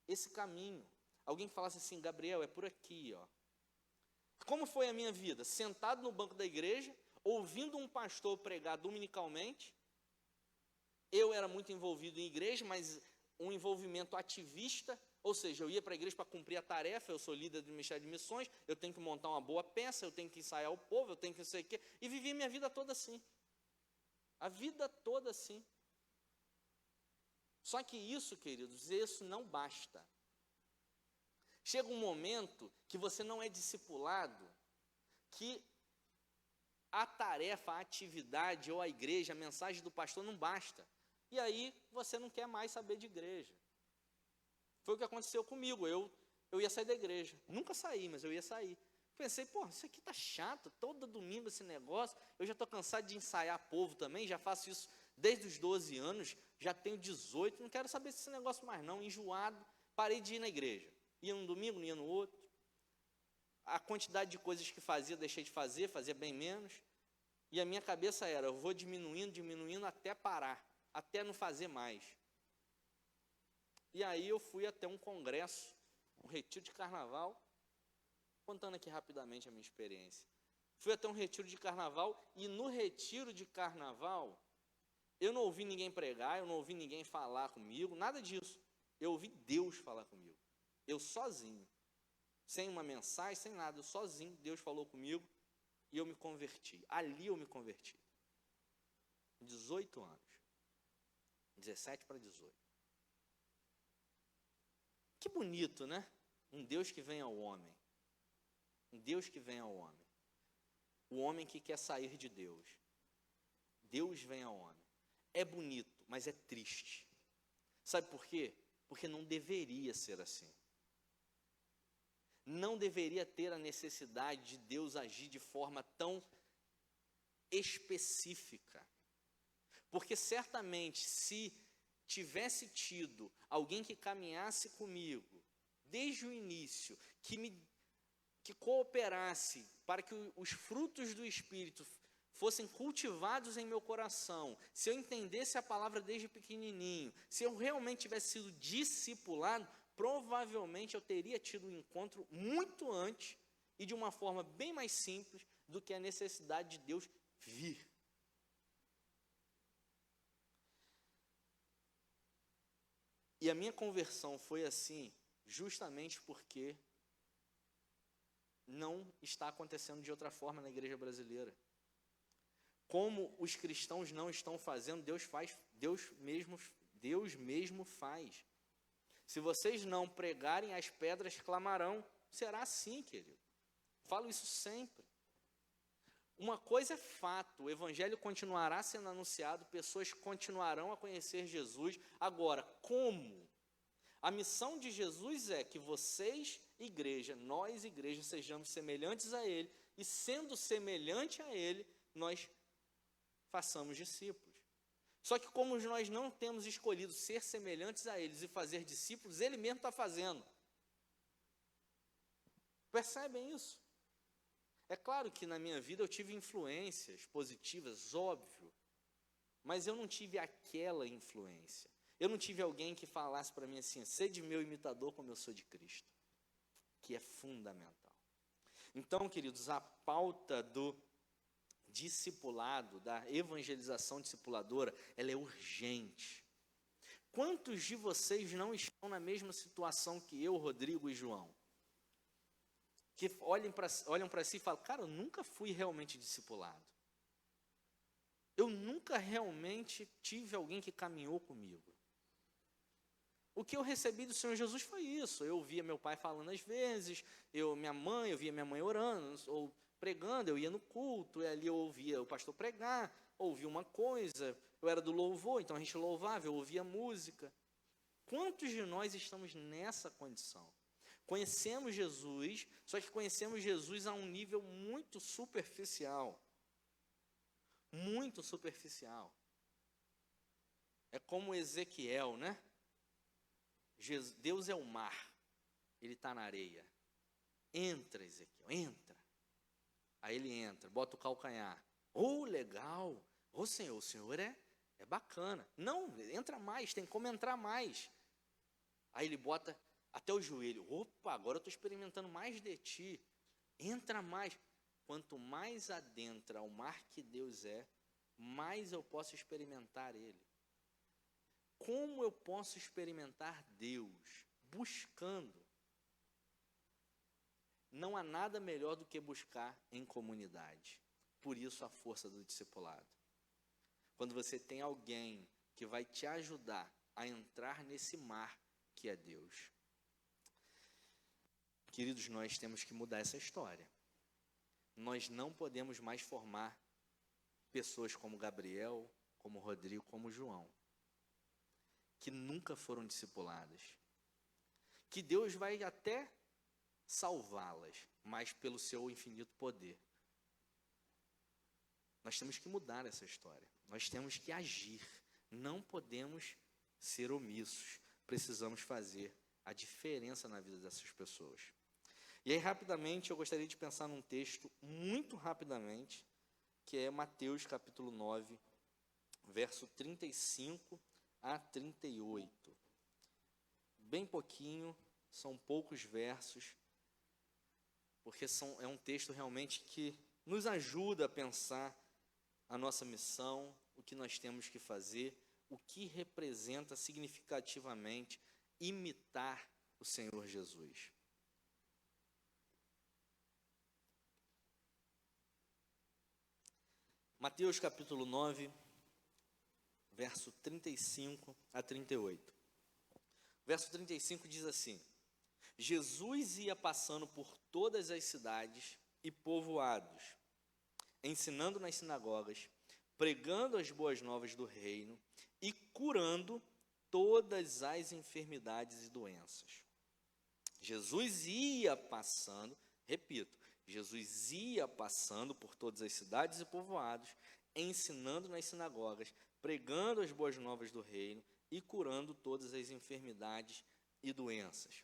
esse caminho. Alguém que falasse assim: Gabriel, é por aqui, ó. Como foi a minha vida? Sentado no banco da igreja, ouvindo um pastor pregar dominicalmente. Eu era muito envolvido em igreja, mas um envolvimento ativista, ou seja, eu ia para a igreja para cumprir a tarefa, eu sou líder do Ministério de Missões, eu tenho que montar uma boa peça, eu tenho que ensaiar o povo, eu tenho que não sei o quê, e vivi minha vida toda assim. A vida toda assim. Só que isso, queridos, isso não basta. Chega um momento que você não é discipulado, que a tarefa, a atividade ou a igreja, a mensagem do pastor não basta. E aí você não quer mais saber de igreja. Foi o que aconteceu comigo. Eu ia sair da igreja. Nunca saí, mas eu ia sair. Pensei, isso aqui tá chato, todo domingo esse negócio. Eu já estou cansado de ensaiar povo também, já faço isso desde os 12 anos, já tenho 18, não quero saber desse negócio mais não, enjoado. Parei de ir na igreja. Ia num domingo, não ia no outro. A quantidade de coisas que fazia, deixei de fazer, fazia bem menos. E a minha cabeça era, eu vou diminuindo até parar, até não fazer mais. E aí eu fui até um congresso, um retiro de carnaval, contando aqui rapidamente a minha experiência. Fui até um retiro de carnaval, e no retiro de carnaval, eu não ouvi ninguém pregar, eu não ouvi ninguém falar comigo, nada disso. Eu ouvi Deus falar comigo. Eu sozinho, sem uma mensagem, sem nada, eu sozinho, Deus falou comigo e eu me converti. Ali eu me converti. 18 anos. 17 para 18. Que bonito, né? Um Deus que vem ao homem. Um Deus que vem ao homem. O homem que quer sair de Deus. Deus vem ao homem. É bonito, mas é triste. Sabe por quê? Porque não deveria ser assim. Não deveria ter a necessidade de Deus agir de forma tão específica. Porque certamente, se tivesse tido alguém que caminhasse comigo desde o início, que cooperasse para que os frutos do Espírito fossem cultivados em meu coração, se eu entendesse a palavra desde pequenininho, se eu realmente tivesse sido discipulado, provavelmente eu teria tido um encontro muito antes e de uma forma bem mais simples do que a necessidade de Deus vir. E a minha conversão foi assim, justamente porque não está acontecendo de outra forma na igreja brasileira. Como os cristãos não estão fazendo, Deus mesmo faz. Se vocês não pregarem, as pedras clamarão. Será assim, querido. Falo isso sempre. Uma coisa é fato, o evangelho continuará sendo anunciado, pessoas continuarão a conhecer Jesus. Agora, como? A missão de Jesus é que vocês, igreja, nós, igreja, sejamos semelhantes a Ele, e sendo semelhante a Ele, nós façamos discípulos. Só que como nós não temos escolhido ser semelhantes a eles e fazer discípulos, Ele mesmo está fazendo. Percebem isso? É claro que na minha vida eu tive influências positivas, óbvio, mas eu não tive aquela influência. Eu não tive alguém que falasse para mim assim, sede meu imitador como eu sou de Cristo, que é fundamental. Então, queridos, a pauta do discipulado, da evangelização discipuladora, ela é urgente. Quantos de vocês não estão na mesma situação que eu, Rodrigo e João? Que olham para si e falam, cara, eu nunca fui realmente discipulado. Eu nunca realmente tive alguém que caminhou comigo. O que eu recebi do Senhor Jesus foi isso. Eu ouvia meu pai falando às vezes, eu via minha mãe orando, ou pregando, eu ia no culto, e ali eu ouvia o pastor pregar, ouvia uma coisa, eu era do louvor, então a gente louvava, eu ouvia música. Quantos de nós estamos nessa condição? Conhecemos Jesus, só que conhecemos Jesus a um nível muito superficial. Muito superficial. É como Ezequiel, né? Deus é o mar, Ele está na areia. Entra, Ezequiel, entra. Aí ele entra, bota o calcanhar. Oh, legal. Oh, Senhor, o Senhor é bacana. Não, entra mais, tem como entrar mais. Aí ele bota até o joelho. Opa, agora eu estou experimentando mais de ti. Entra mais. Quanto mais adentra o mar que Deus é, mais eu posso experimentar Ele. Como eu posso experimentar Deus? Buscando. Não há nada melhor do que buscar em comunidade. Por isso a força do discipulado. Quando você tem alguém que vai te ajudar a entrar nesse mar que é Deus. Queridos, nós temos que mudar essa história. Nós não podemos mais formar pessoas como Gabriel, como Rodrigo, como João, que nunca foram discipuladas. Que Deus vai até salvá-las, mas pelo seu infinito poder. Nós temos que mudar essa história. Nós temos que agir. Não podemos ser omissos. Precisamos fazer a diferença na vida dessas pessoas. E aí, rapidamente, eu gostaria de pensar num texto, muito rapidamente, que é Mateus capítulo 9, verso 35 a 38. Bem pouquinho, são poucos versos, porque é um texto realmente que nos ajuda a pensar a nossa missão, o que nós temos que fazer, o que representa significativamente imitar o Senhor Jesus. Mateus capítulo 9, verso 35 a 38. Verso 35 diz assim: Jesus ia passando por todas as cidades e povoados, ensinando nas sinagogas, pregando as boas novas do reino e curando todas as enfermidades e doenças. Jesus ia passando, repito, Jesus ia passando por todas as cidades e povoados, ensinando nas sinagogas, pregando as boas novas do reino e curando todas as enfermidades e doenças.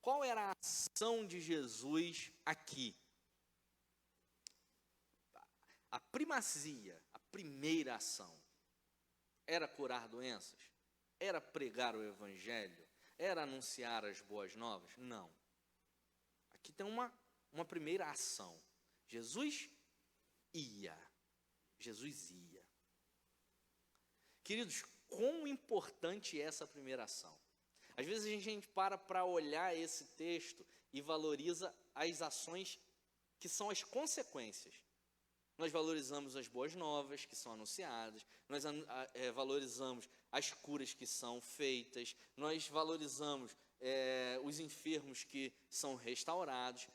Qual era a ação de Jesus aqui? A primazia, a primeira ação, era curar doenças? Era pregar o evangelho? Era anunciar as boas novas? Não. Aqui tem uma primeira ação. Jesus ia. Jesus ia. Queridos, quão importante é essa primeira ação? Às vezes a gente para olhar esse texto e valoriza as ações que são as consequências. Nós valorizamos as boas novas que são anunciadas, nós valorizamos as curas que são feitas, nós valorizamos os enfermos que são restaurados,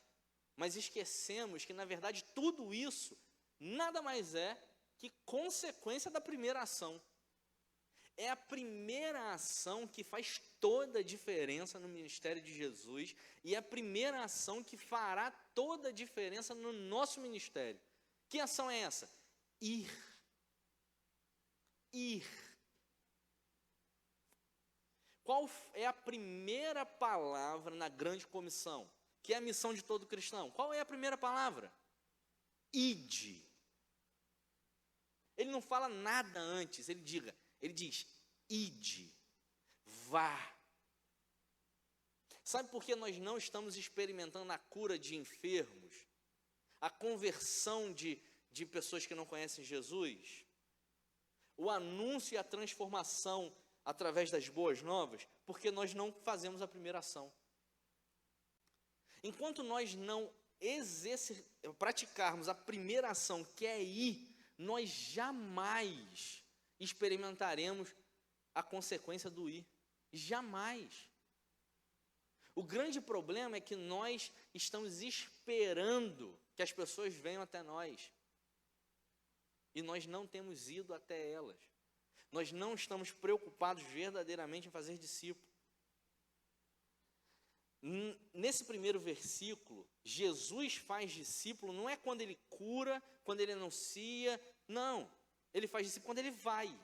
mas esquecemos que, na verdade, tudo isso nada mais é que consequência da primeira ação. É a primeira ação que faz toda a diferença no ministério de Jesus e é a primeira ação que fará toda a diferença no nosso ministério. Que ação é essa? Ir. Ir. Qual é a primeira palavra na grande comissão? Que é a missão de todo cristão. Qual é a primeira palavra? Ide. Ele não fala nada antes, ele diz, ide, vá. Sabe por que nós não estamos experimentando a cura de enfermos? A conversão de pessoas que não conhecem Jesus? O anúncio e a transformação através das boas novas? Porque nós não fazemos a primeira ação. Enquanto nós não praticarmos a primeira ação, que é ir, nós jamais experimentaremos a consequência do ir. Jamais. O grande problema é que nós estamos esperando que as pessoas venham até nós. E nós não temos ido até elas. Nós não estamos preocupados verdadeiramente em fazer discípulo. Nesse primeiro versículo, Jesus faz discípulo, não é quando ele cura, quando ele anuncia, não. Ele faz discípulo quando ele vai.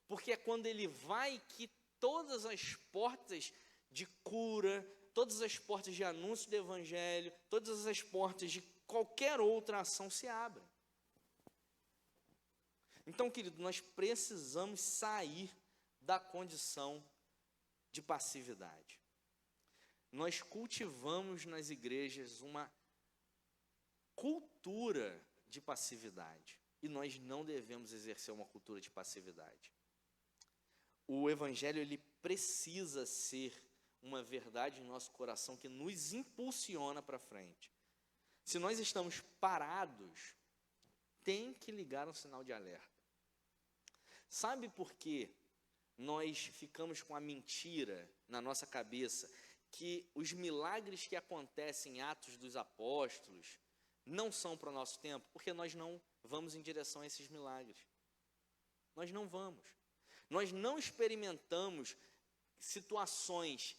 Porque é quando ele vai que todas as portas de cura, todas as portas de anúncio do evangelho, todas as portas de qualquer outra ação se abrem. Então, querido, nós precisamos sair da condição de passividade. Nós cultivamos nas igrejas uma cultura de passividade. E nós não devemos exercer uma cultura de passividade. O evangelho, ele precisa ser uma verdade em nosso coração que nos impulsiona para frente. Se nós estamos parados, tem que ligar um sinal de alerta. Sabe por que nós ficamos com a mentira na nossa cabeça que os milagres que acontecem em Atos dos Apóstolos não são para o nosso tempo? Porque nós não vamos em direção a esses milagres. Nós não vamos. Nós não experimentamos situações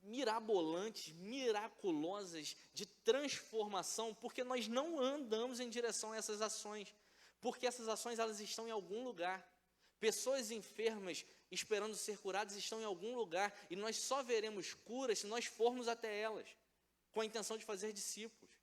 mirabolantes, miraculosas, de transformação, porque nós não andamos em direção a essas ações. Porque essas ações, elas estão em algum lugar. Pessoas enfermas esperando ser curadas estão em algum lugar, e nós só veremos curas se nós formos até elas, com a intenção de fazer discípulos.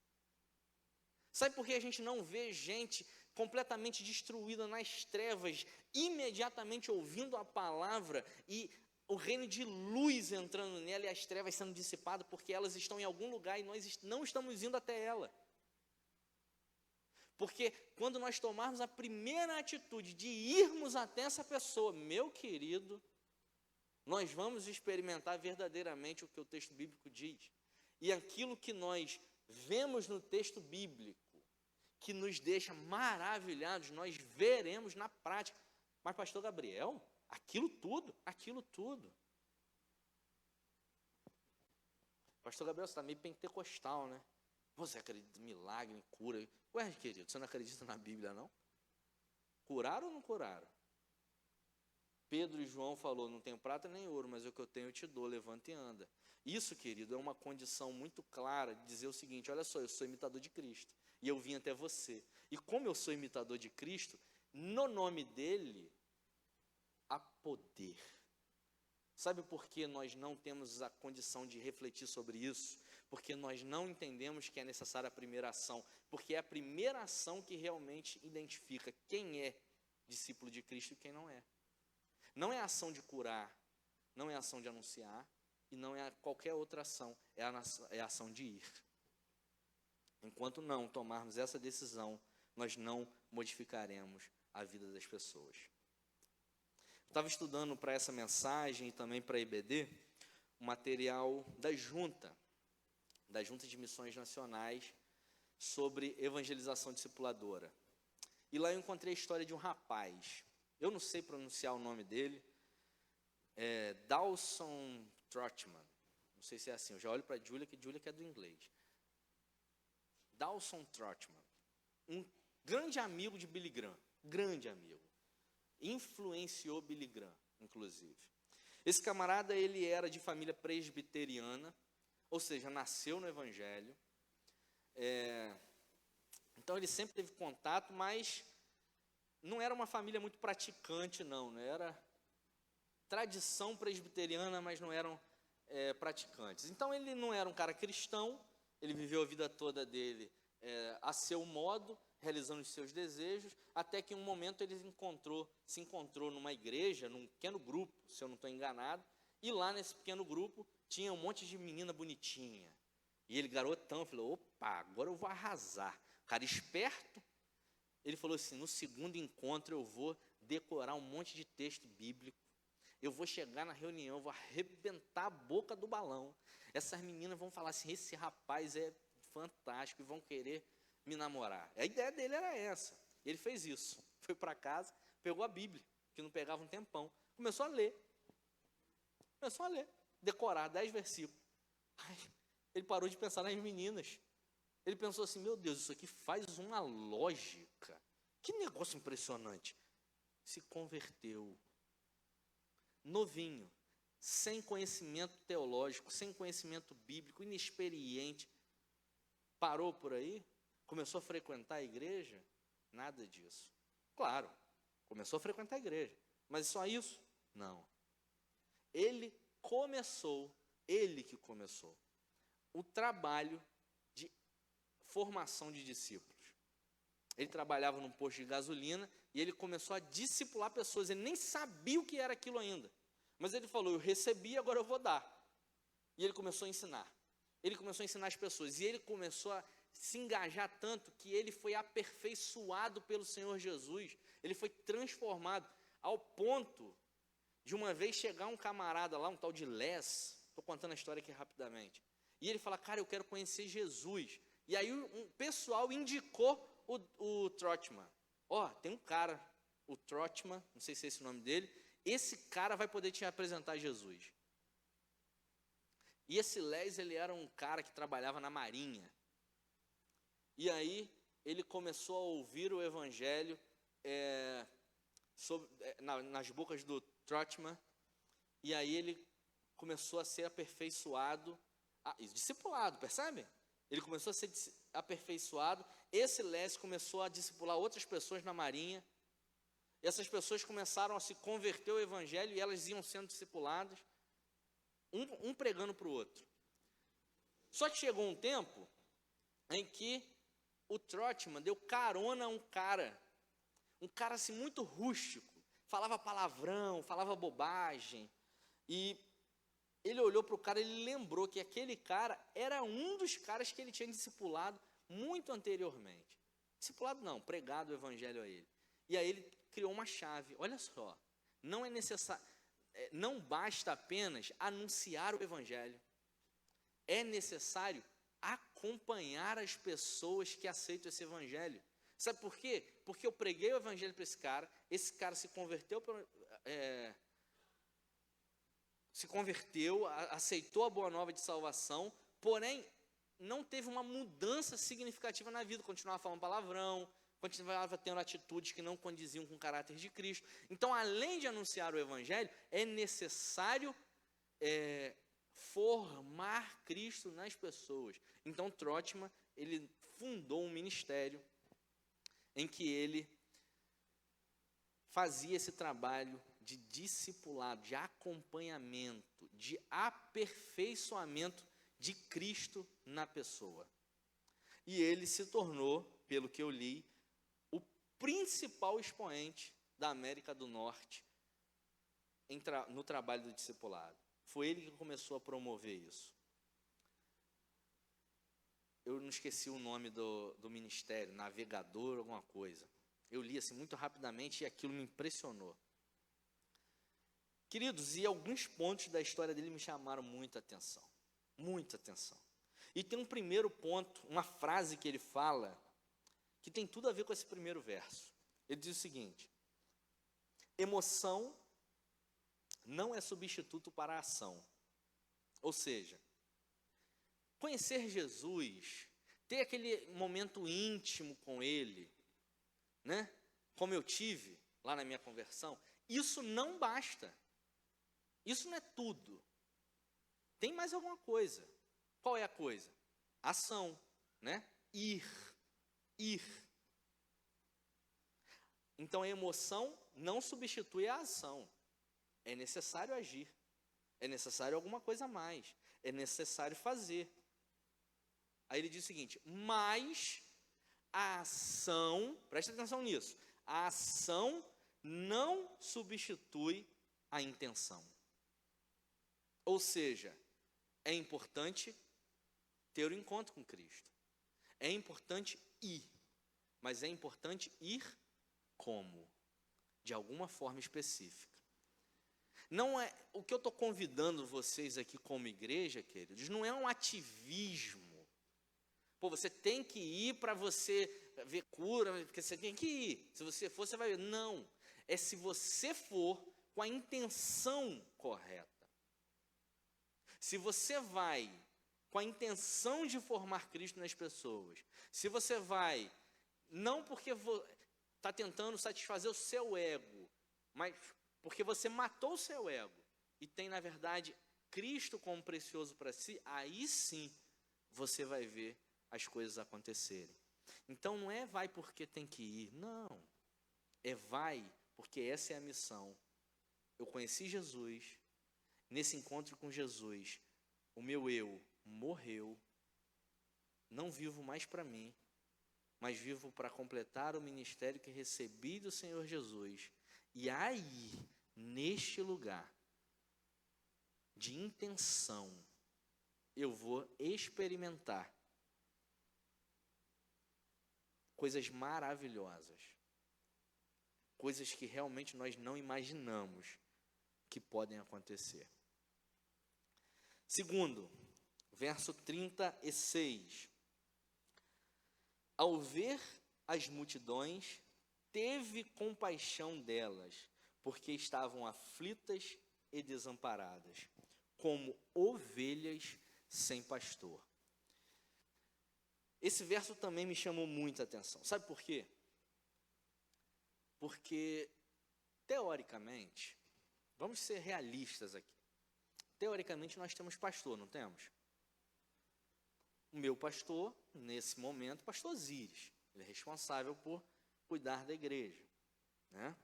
Sabe por que a gente não vê gente completamente destruída nas trevas, imediatamente ouvindo a palavra e o reino de luz entrando nela e as trevas sendo dissipadas? Porque elas estão em algum lugar e nós não estamos indo até ela. Porque quando nós tomarmos a primeira atitude de irmos até essa pessoa, meu querido, nós vamos experimentar verdadeiramente o que o texto bíblico diz. E aquilo que nós vemos no texto bíblico, que nos deixa maravilhados, nós veremos na prática. Mas, pastor Gabriel, aquilo tudo. Pastor Gabriel, você está meio pentecostal, né? Você acredita em milagre, em cura? Ué, querido, você não acredita na Bíblia, não? Curaram ou não curaram? Pedro e João falou, não tenho prata nem ouro, mas o que eu tenho eu te dou, levanta e anda. Isso, querido, é uma condição muito clara de dizer o seguinte, olha só, eu sou imitador de Cristo. e eu vim até você. E como eu sou imitador de Cristo, no nome dele há poder. Sabe por que nós não temos a condição de refletir sobre isso? Porque nós não entendemos que é necessária a primeira ação. Porque é a primeira ação que realmente identifica quem é discípulo de Cristo e quem não é. Não é a ação de curar, não é a ação de anunciar, e não é qualquer outra ação, é a ação de ir. Enquanto não tomarmos essa decisão, nós não modificaremos a vida das pessoas. Estava estudando para essa mensagem e também para a IBD, o material da Junta de Missões Nacionais, sobre evangelização discipuladora. E lá eu encontrei a história de um rapaz, eu não sei pronunciar o nome dele, Dawson Trotman, não sei se é assim, eu já olho para a Júlia, que é do inglês. Dawson Trotman, um grande amigo de Billy Graham, grande amigo. Influenciou Billy Graham, inclusive. Esse camarada, ele era de família presbiteriana, ou seja, nasceu no Evangelho. Então, ele sempre teve contato, mas não era uma família muito praticante, não. Era tradição presbiteriana, mas não eram praticantes. Então, ele não era um cara cristão, ele viveu a vida toda dele a seu modo, realizando os seus desejos, até que em um momento ele se encontrou numa igreja, num pequeno grupo, se eu não estou enganado, e lá nesse pequeno grupo tinha um monte de menina bonitinha. E ele, garotão, falou, opa, agora eu vou arrasar. O cara esperto, ele falou assim, no segundo encontro eu vou decorar um monte de texto bíblico, eu vou chegar na reunião, eu vou arrebentar a boca do balão. Essas meninas vão falar assim, esse rapaz é fantástico, e vão querer me namorar. A ideia dele era essa. Ele fez isso. Foi para casa, pegou a Bíblia, que não pegava um tempão, começou a ler. Decorar 10 versículos. Ai, ele parou de pensar nas meninas. Ele pensou assim, meu Deus, isso aqui faz uma lógica. Que negócio impressionante. Se converteu. Novinho, sem conhecimento teológico, sem conhecimento bíblico, inexperiente. Parou por aí? Começou a frequentar a igreja? Nada disso. Claro, começou a frequentar a igreja. Mas só isso? Não. Ele que começou o trabalho de formação de discípulos. Ele trabalhava num posto de gasolina e ele começou a discipular pessoas. Ele nem sabia o que era aquilo ainda. Mas ele falou, eu recebi, agora eu vou dar. E ele começou a ensinar. Ele começou a ensinar as pessoas. E ele começou a se engajar tanto que ele foi aperfeiçoado pelo Senhor Jesus. Ele foi transformado ao ponto de uma vez chegar um camarada lá, um tal de Les, estou contando a história aqui rapidamente, e ele fala, cara, eu quero conhecer Jesus. E aí um pessoal indicou o Trotman. Tem um cara, o Trotman, não sei se é esse o nome dele, esse cara vai poder te apresentar Jesus. E esse Les, ele era um cara que trabalhava na marinha. E aí ele começou a ouvir o evangelho nas bocas do Trotman, e aí ele começou a ser aperfeiçoado, discipulado, percebe? Ele começou a ser aperfeiçoado, esse Les começou a discipular outras pessoas na marinha, e essas pessoas começaram a se converter ao evangelho, e elas iam sendo discipuladas, um pregando para o outro. Só que chegou um tempo em que o Trotman deu carona a um cara assim muito rústico, falava palavrão, falava bobagem, e ele olhou para o cara, ele lembrou que aquele cara era um dos caras que ele tinha discipulado muito anteriormente. Discipulado não, pregado o evangelho a ele. E aí ele criou uma chave, olha só, não é necessário, não basta apenas anunciar o evangelho, é necessário acompanhar as pessoas que aceitam esse evangelho. Sabe por quê? Porque eu preguei o evangelho para esse cara se converteu, aceitou a boa nova de salvação, porém, não teve uma mudança significativa na vida, continuava falando palavrão, continuava tendo atitudes que não condiziam com o caráter de Cristo. Então, além de anunciar o evangelho, é necessário formar Cristo nas pessoas. Então, Trotman, ele fundou um ministério em que ele fazia esse trabalho de discipulado, de acompanhamento, de aperfeiçoamento de Cristo na pessoa. E ele se tornou, pelo que eu li, o principal expoente da América do Norte no trabalho do discipulado. Foi ele que começou a promover isso. Eu não esqueci o nome do ministério, navegador, alguma coisa. Eu li assim muito rapidamente e aquilo me impressionou. Queridos, e alguns pontos da história dele me chamaram muita atenção. Muita atenção. E tem um primeiro ponto, uma frase que ele fala, que tem tudo a ver com esse primeiro verso. Ele diz o seguinte: emoção não é substituto para a ação. Ou seja, conhecer Jesus, ter aquele momento íntimo com Ele, né? Como eu tive lá na minha conversão, isso não basta. Isso não é tudo. Tem mais alguma coisa. Qual é a coisa? Ação, né? Ir. Então a emoção não substitui a ação. É necessário agir. É necessário alguma coisa a mais. É necessário fazer. Aí ele diz o seguinte: mas a ação, presta atenção nisso, a ação não substitui a intenção. Ou seja, é importante ter o encontro com Cristo. É importante ir, mas é importante ir como? De alguma forma específica. Não é o que eu estou convidando vocês aqui como igreja, queridos, não é um ativismo. Pô, você tem que ir para você ver cura, porque você tem que ir. Se você for, você vai ver. Não, é se você for com a intenção correta. Se você vai com a intenção de formar Cristo nas pessoas, se você vai, não porque está tentando satisfazer o seu ego, mas porque você matou o seu ego e tem, na verdade, Cristo como precioso para si, aí sim você vai ver as coisas acontecerem. Então não é vai porque tem que ir, não. É vai porque essa é a missão. Eu conheci Jesus, nesse encontro com Jesus, o meu eu morreu, não vivo mais para mim, mas vivo para completar o ministério que recebi do Senhor Jesus. E aí, neste lugar de intenção, eu vou experimentar coisas maravilhosas, coisas que realmente nós não imaginamos que podem acontecer. Segundo, verso 36. Ao ver as multidões, teve compaixão delas, porque estavam aflitas e desamparadas, como ovelhas sem pastor. Esse verso também me chamou muita atenção. Sabe por quê? Porque, teoricamente, vamos ser realistas aqui. Teoricamente, nós temos pastor, não temos? O meu pastor, nesse momento, pastor Osíris. Ele é responsável por cuidar da igreja, né?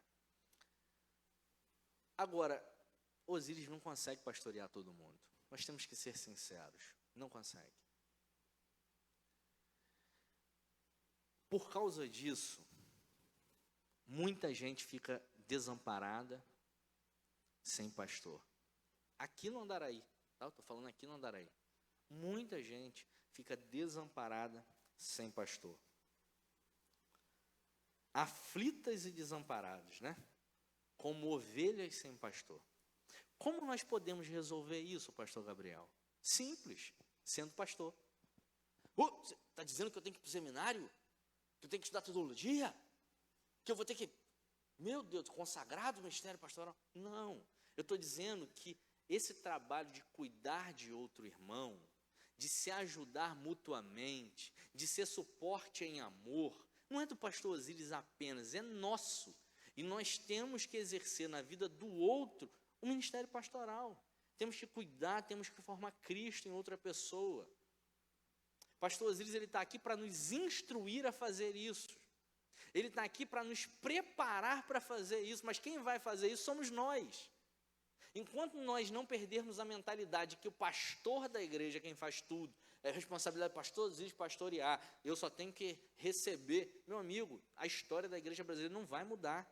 Agora, Osíris não consegue pastorear todo mundo. Nós temos que ser sinceros. Não consegue. Por causa disso, muita gente fica desamparada, sem pastor. Aqui no Andaraí, tá? Eu estou falando aqui no Andaraí. Muita gente fica desamparada, sem pastor. Aflitas e desamparados, né? Como ovelhas sem pastor. Como nós podemos resolver isso, pastor Gabriel? Simples, sendo pastor. Você está dizendo que eu tenho que ir para o seminário? Que eu tenho que estudar teologia? Que eu vou ter que, meu Deus, consagrado no ministério pastoral? Não, eu estou dizendo que esse trabalho de cuidar de outro irmão, de se ajudar mutuamente, de ser suporte em amor, não é do pastor Osíris apenas, é nosso. E nós temos que exercer na vida do outro o ministério pastoral. Temos que cuidar, temos que formar Cristo em outra pessoa. Pastor Osiris, ele está aqui para nos instruir a fazer isso. Ele está aqui para nos preparar para fazer isso, mas quem vai fazer isso somos nós. Enquanto nós não perdermos a mentalidade que o pastor da igreja é quem faz tudo, é responsabilidade do pastor Osiris pastorear, eu só tenho que receber, meu amigo, a história da igreja brasileira não vai mudar.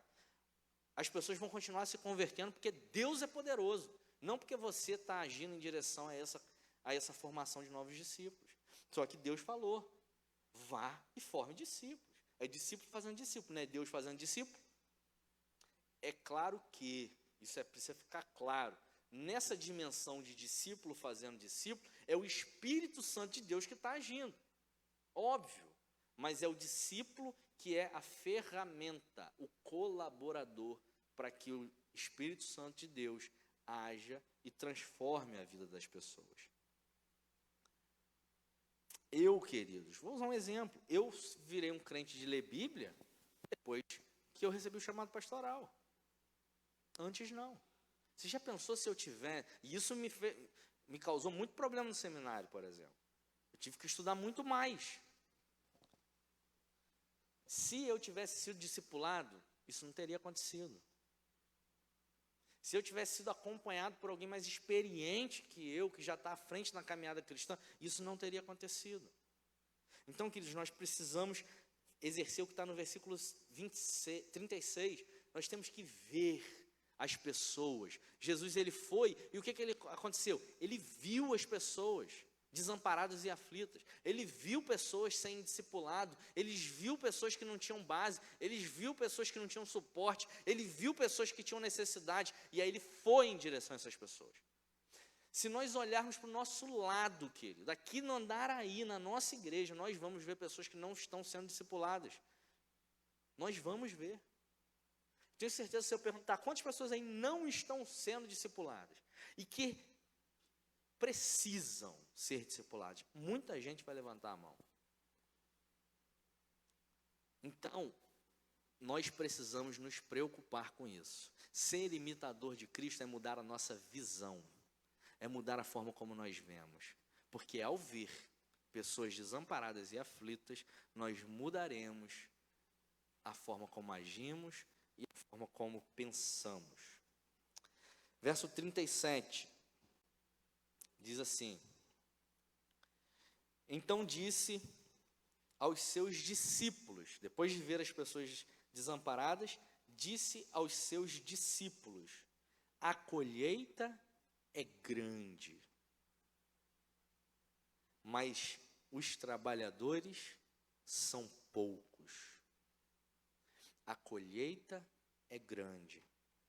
As pessoas vão continuar se convertendo porque Deus é poderoso, não porque você está agindo em direção a essa formação de novos discípulos. Só que Deus falou, vá e forme discípulos. É discípulo fazendo discípulo, não é Deus fazendo discípulo? É claro que, isso precisa ficar claro, nessa dimensão de discípulo fazendo discípulo, é o Espírito Santo de Deus que está agindo. Óbvio, mas é o discípulo que é a ferramenta, o colaborador, para que o Espírito Santo de Deus haja e transforme a vida das pessoas. Eu, queridos, vou usar um exemplo. Eu virei um crente de ler Bíblia depois que eu recebi o chamado pastoral. Antes não. Você já pensou se eu tiver... E isso me causou muito problema no seminário, por exemplo. Eu tive que estudar muito mais. Se eu tivesse sido discipulado, isso não teria acontecido. Se eu tivesse sido acompanhado por alguém mais experiente que eu, que já está à frente na caminhada cristã, isso não teria acontecido. Então, queridos, nós precisamos exercer o que está no versículo 36. Nós temos que ver as pessoas. Jesus, ele foi, e o que aconteceu? Ele viu as pessoas desamparadas e aflitas. Ele viu pessoas sem discipulado, ele viu pessoas que não tinham base, ele viu pessoas que não tinham suporte, ele viu pessoas que tinham necessidade, e aí ele foi em direção a essas pessoas. Se nós olharmos para o nosso lado, querido, daqui no Andaraí, na nossa igreja, nós vamos ver pessoas que não estão sendo discipuladas. Nós vamos ver. Tenho certeza, se eu perguntar quantas pessoas aí não estão sendo discipuladas e que precisam ser discipulados, muita gente vai levantar a mão. Então, nós precisamos nos preocupar com isso. Ser imitador de Cristo é mudar a nossa visão, é mudar a forma como nós vemos, porque ao ver pessoas desamparadas e aflitas, nós mudaremos a forma como agimos e a forma como pensamos. Verso 37 diz assim: então disse aos seus discípulos, depois de ver as pessoas desamparadas, disse aos seus discípulos: a colheita é grande, mas os trabalhadores são poucos. A colheita é grande,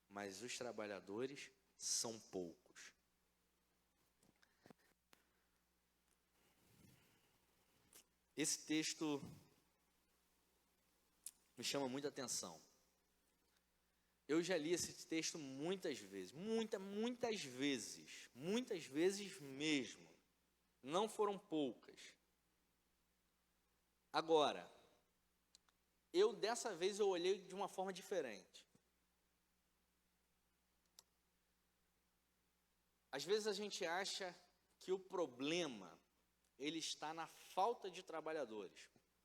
mas os trabalhadores são poucos. Esse texto me chama muita atenção. Eu já li esse texto muitas vezes, muitas vezes mesmo. Não foram poucas. Agora, dessa vez eu olhei de uma forma diferente. Às vezes a gente acha que o problema, ele está na falta de trabalhadores.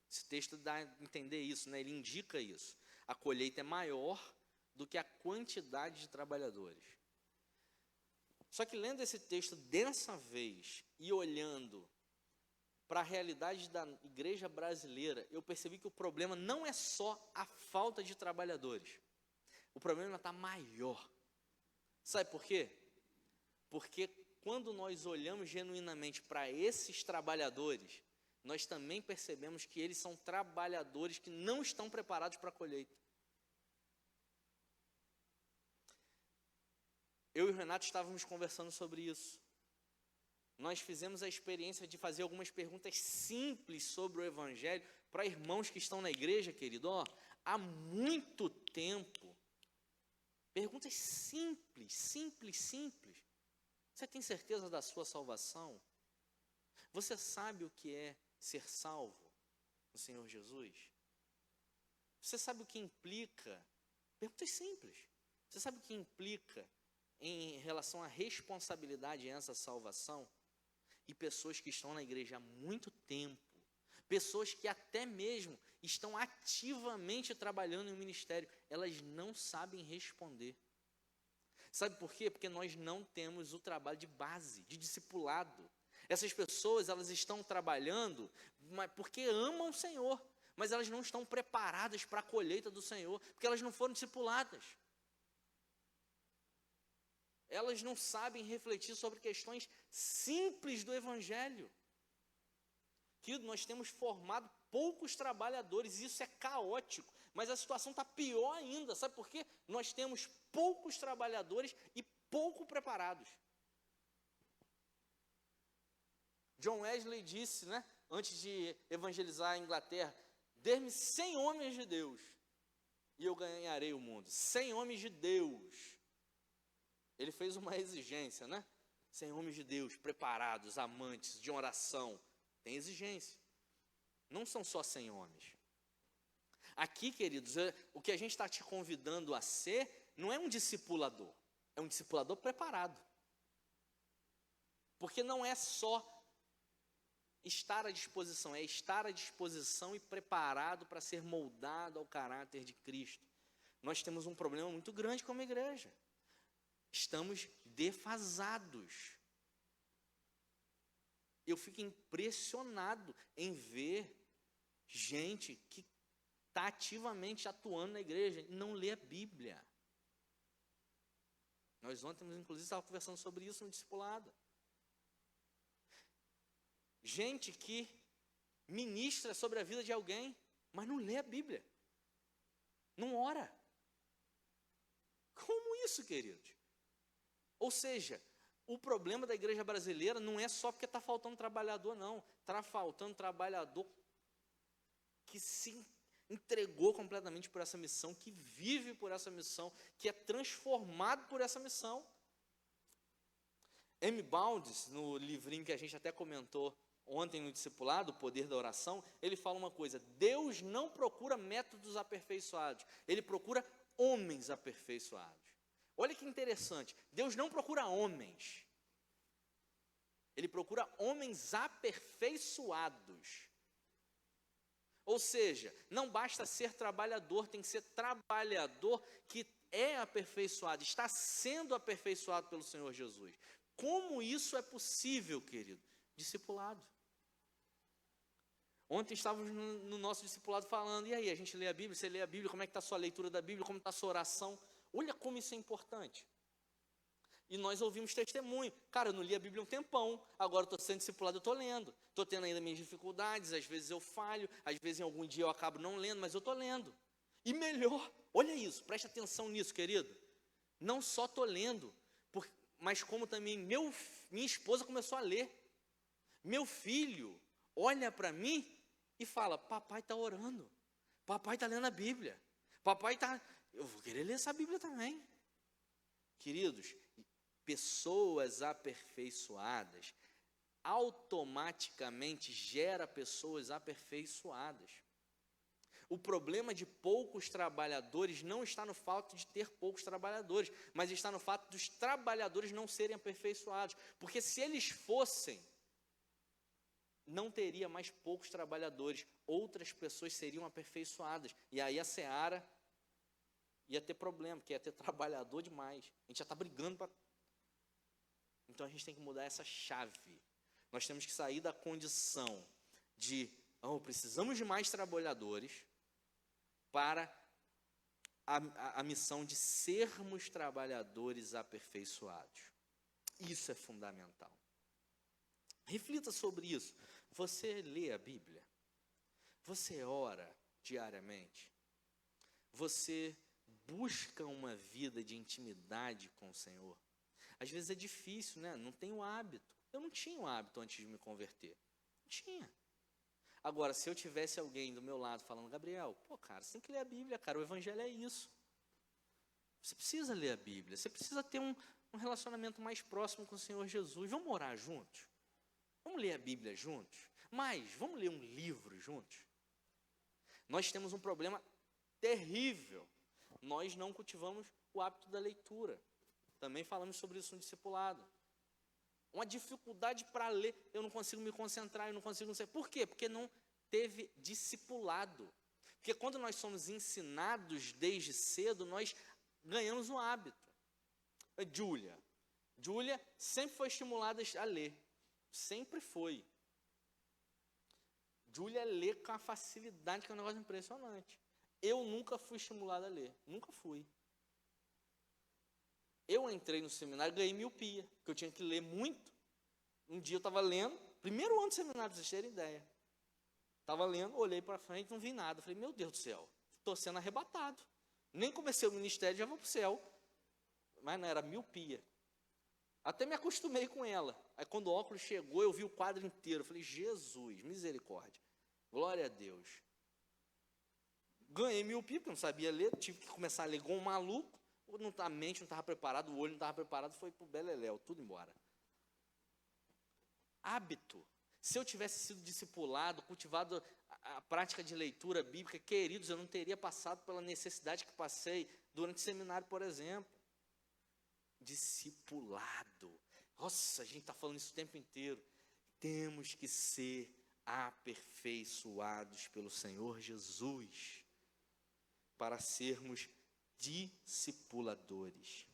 Esse texto dá a entender isso, né? Ele indica isso. A colheita é maior do que a quantidade de trabalhadores. Só que lendo esse texto dessa vez e olhando para a realidade da igreja brasileira, eu percebi que o problema não é só a falta de trabalhadores. O problema está maior. Sabe por quê? Porque quando nós olhamos genuinamente para esses trabalhadores, nós também percebemos que eles são trabalhadores que não estão preparados para a colheita. Eu e o Renato estávamos conversando sobre isso. Nós fizemos a experiência de fazer algumas perguntas simples sobre o Evangelho para irmãos que estão na igreja, querido. Há muito tempo. Perguntas simples. Você tem certeza da sua salvação? Você sabe o que é ser salvo no Senhor Jesus? Você sabe o que implica? Perguntas simples. Você sabe o que implica em relação à responsabilidade nessa salvação, e pessoas que estão na igreja há muito tempo, pessoas que até mesmo estão ativamente trabalhando em um ministério, elas não sabem responder. Sabe por quê? Porque nós não temos o trabalho de base, de discipulado. Essas pessoas, elas estão trabalhando porque amam o Senhor, mas elas não estão preparadas para a colheita do Senhor, porque elas não foram discipuladas. Elas não sabem refletir sobre questões simples do Evangelho. Querido, nós temos formado poucos trabalhadores, e isso é caótico, mas a situação está pior ainda, sabe por quê? Nós temos poucos trabalhadores e pouco preparados. John Wesley disse, né, antes de evangelizar a Inglaterra, dê-me 100 homens de Deus, e eu ganharei o mundo. 100 homens de Deus. Ele fez uma exigência, né? 100 homens de Deus, preparados, amantes, de oração. Tem exigência. Não são só 100 homens. Aqui, queridos, o que a gente está te convidando a ser, não é um discipulador. É um discipulador preparado. Porque não é só estar à disposição, é estar à disposição e preparado para ser moldado ao caráter de Cristo. Nós temos um problema muito grande como igreja. Estamos defasados. Eu fico impressionado em ver gente que está ativamente atuando na igreja e não lê a Bíblia. Nós ontem, inclusive, estávamos conversando sobre isso no discipulado. Gente que ministra sobre a vida de alguém, mas não lê a Bíblia. Não ora. Como isso, queridos? Ou seja, o problema da igreja brasileira não é só porque está faltando trabalhador, não. Está faltando trabalhador que se entregou completamente por essa missão, que vive por essa missão, que é transformado por essa missão. M. Bounds, no livrinho que a gente até comentou ontem no discipulado, O Poder da Oração, ele fala uma coisa: Deus não procura métodos aperfeiçoados, Ele procura homens aperfeiçoados. Olha que interessante, Deus não procura homens, Ele procura homens aperfeiçoados. Ou seja, não basta ser trabalhador, tem que ser trabalhador que é aperfeiçoado, está sendo aperfeiçoado pelo Senhor Jesus. Como isso é possível, querido? Discipulado. Ontem estávamos no nosso discipulado falando, e aí, a gente lê a Bíblia, você lê a Bíblia, como é que está a sua leitura da Bíblia, como está a sua oração? Olha como isso é importante. E nós ouvimos testemunho. Cara, eu não li a Bíblia um tempão, agora estou sendo discipulado, eu estou lendo. Estou tendo ainda minhas dificuldades, às vezes eu falho, às vezes em algum dia eu acabo não lendo, mas eu estou lendo. E melhor, olha isso, preste atenção nisso, querido. Não só estou lendo, mas como também minha esposa começou a ler. Meu filho olha para mim e fala: papai está orando, papai está lendo a Bíblia, papai está... Eu vou querer ler essa Bíblia também. Queridos, pessoas aperfeiçoadas automaticamente gera pessoas aperfeiçoadas. O problema de poucos trabalhadores não está no fato de ter poucos trabalhadores, mas está no fato dos trabalhadores não serem aperfeiçoados. Porque se eles fossem, não teria mais poucos trabalhadores, outras pessoas seriam aperfeiçoadas. E aí a seara ia ter problema, porque ia ter trabalhador demais. A gente já está brigando para... Então a gente tem que mudar essa chave. Nós temos que sair da condição de precisamos de mais trabalhadores para a missão de sermos trabalhadores aperfeiçoados. Isso é fundamental. Reflita sobre isso. Você lê a Bíblia? Você ora diariamente? Você busca uma vida de intimidade com o Senhor? Às vezes é difícil, né? Não tenho hábito. Eu não tinha o hábito antes de me converter. Não tinha. Agora, se eu tivesse alguém do meu lado falando: Gabriel, cara, você tem que ler a Bíblia, cara, o Evangelho é isso. Você precisa ler a Bíblia, você precisa ter um relacionamento mais próximo com o Senhor Jesus. Vamos orar juntos? Vamos ler a Bíblia juntos? Mas, vamos ler um livro juntos? Nós temos um problema terrível. Nós não cultivamos o hábito da leitura. Também falamos sobre isso no discipulado. Uma dificuldade para ler, eu não consigo me concentrar, eu não consigo não sei. Por quê? Porque não teve discipulado. Porque quando nós somos ensinados desde cedo, nós ganhamos um hábito. Júlia sempre foi estimulada a ler. Sempre foi. Júlia lê com uma facilidade que é um negócio impressionante. Eu nunca fui estimulado a ler. Nunca fui. Eu entrei no seminário e ganhei miopia, porque eu tinha que ler muito. Um dia eu estava lendo, primeiro ano do seminário, para vocês terem ideia. Estava lendo, olhei para frente, não vi nada. Falei, meu Deus do céu, estou sendo arrebatado. Nem comecei o ministério, já vou para o céu. Mas não, era miopia. Até me acostumei com ela. Aí quando o óculos chegou, eu vi o quadro inteiro. Eu falei, Jesus, misericórdia. Glória a Deus. Ganhei miopia, porque eu não sabia ler. Tive que começar a ler igual um maluco. A mente não estava preparada, o olho não estava preparado. Foi para o beleléu, tudo embora. Hábito. Se eu tivesse sido discipulado, cultivado a prática de leitura bíblica, queridos, eu não teria passado pela necessidade que passei durante o seminário, por exemplo. Discipulado. Nossa, a gente está falando isso o tempo inteiro. Temos que ser aperfeiçoados pelo Senhor Jesus para sermos discipuladores.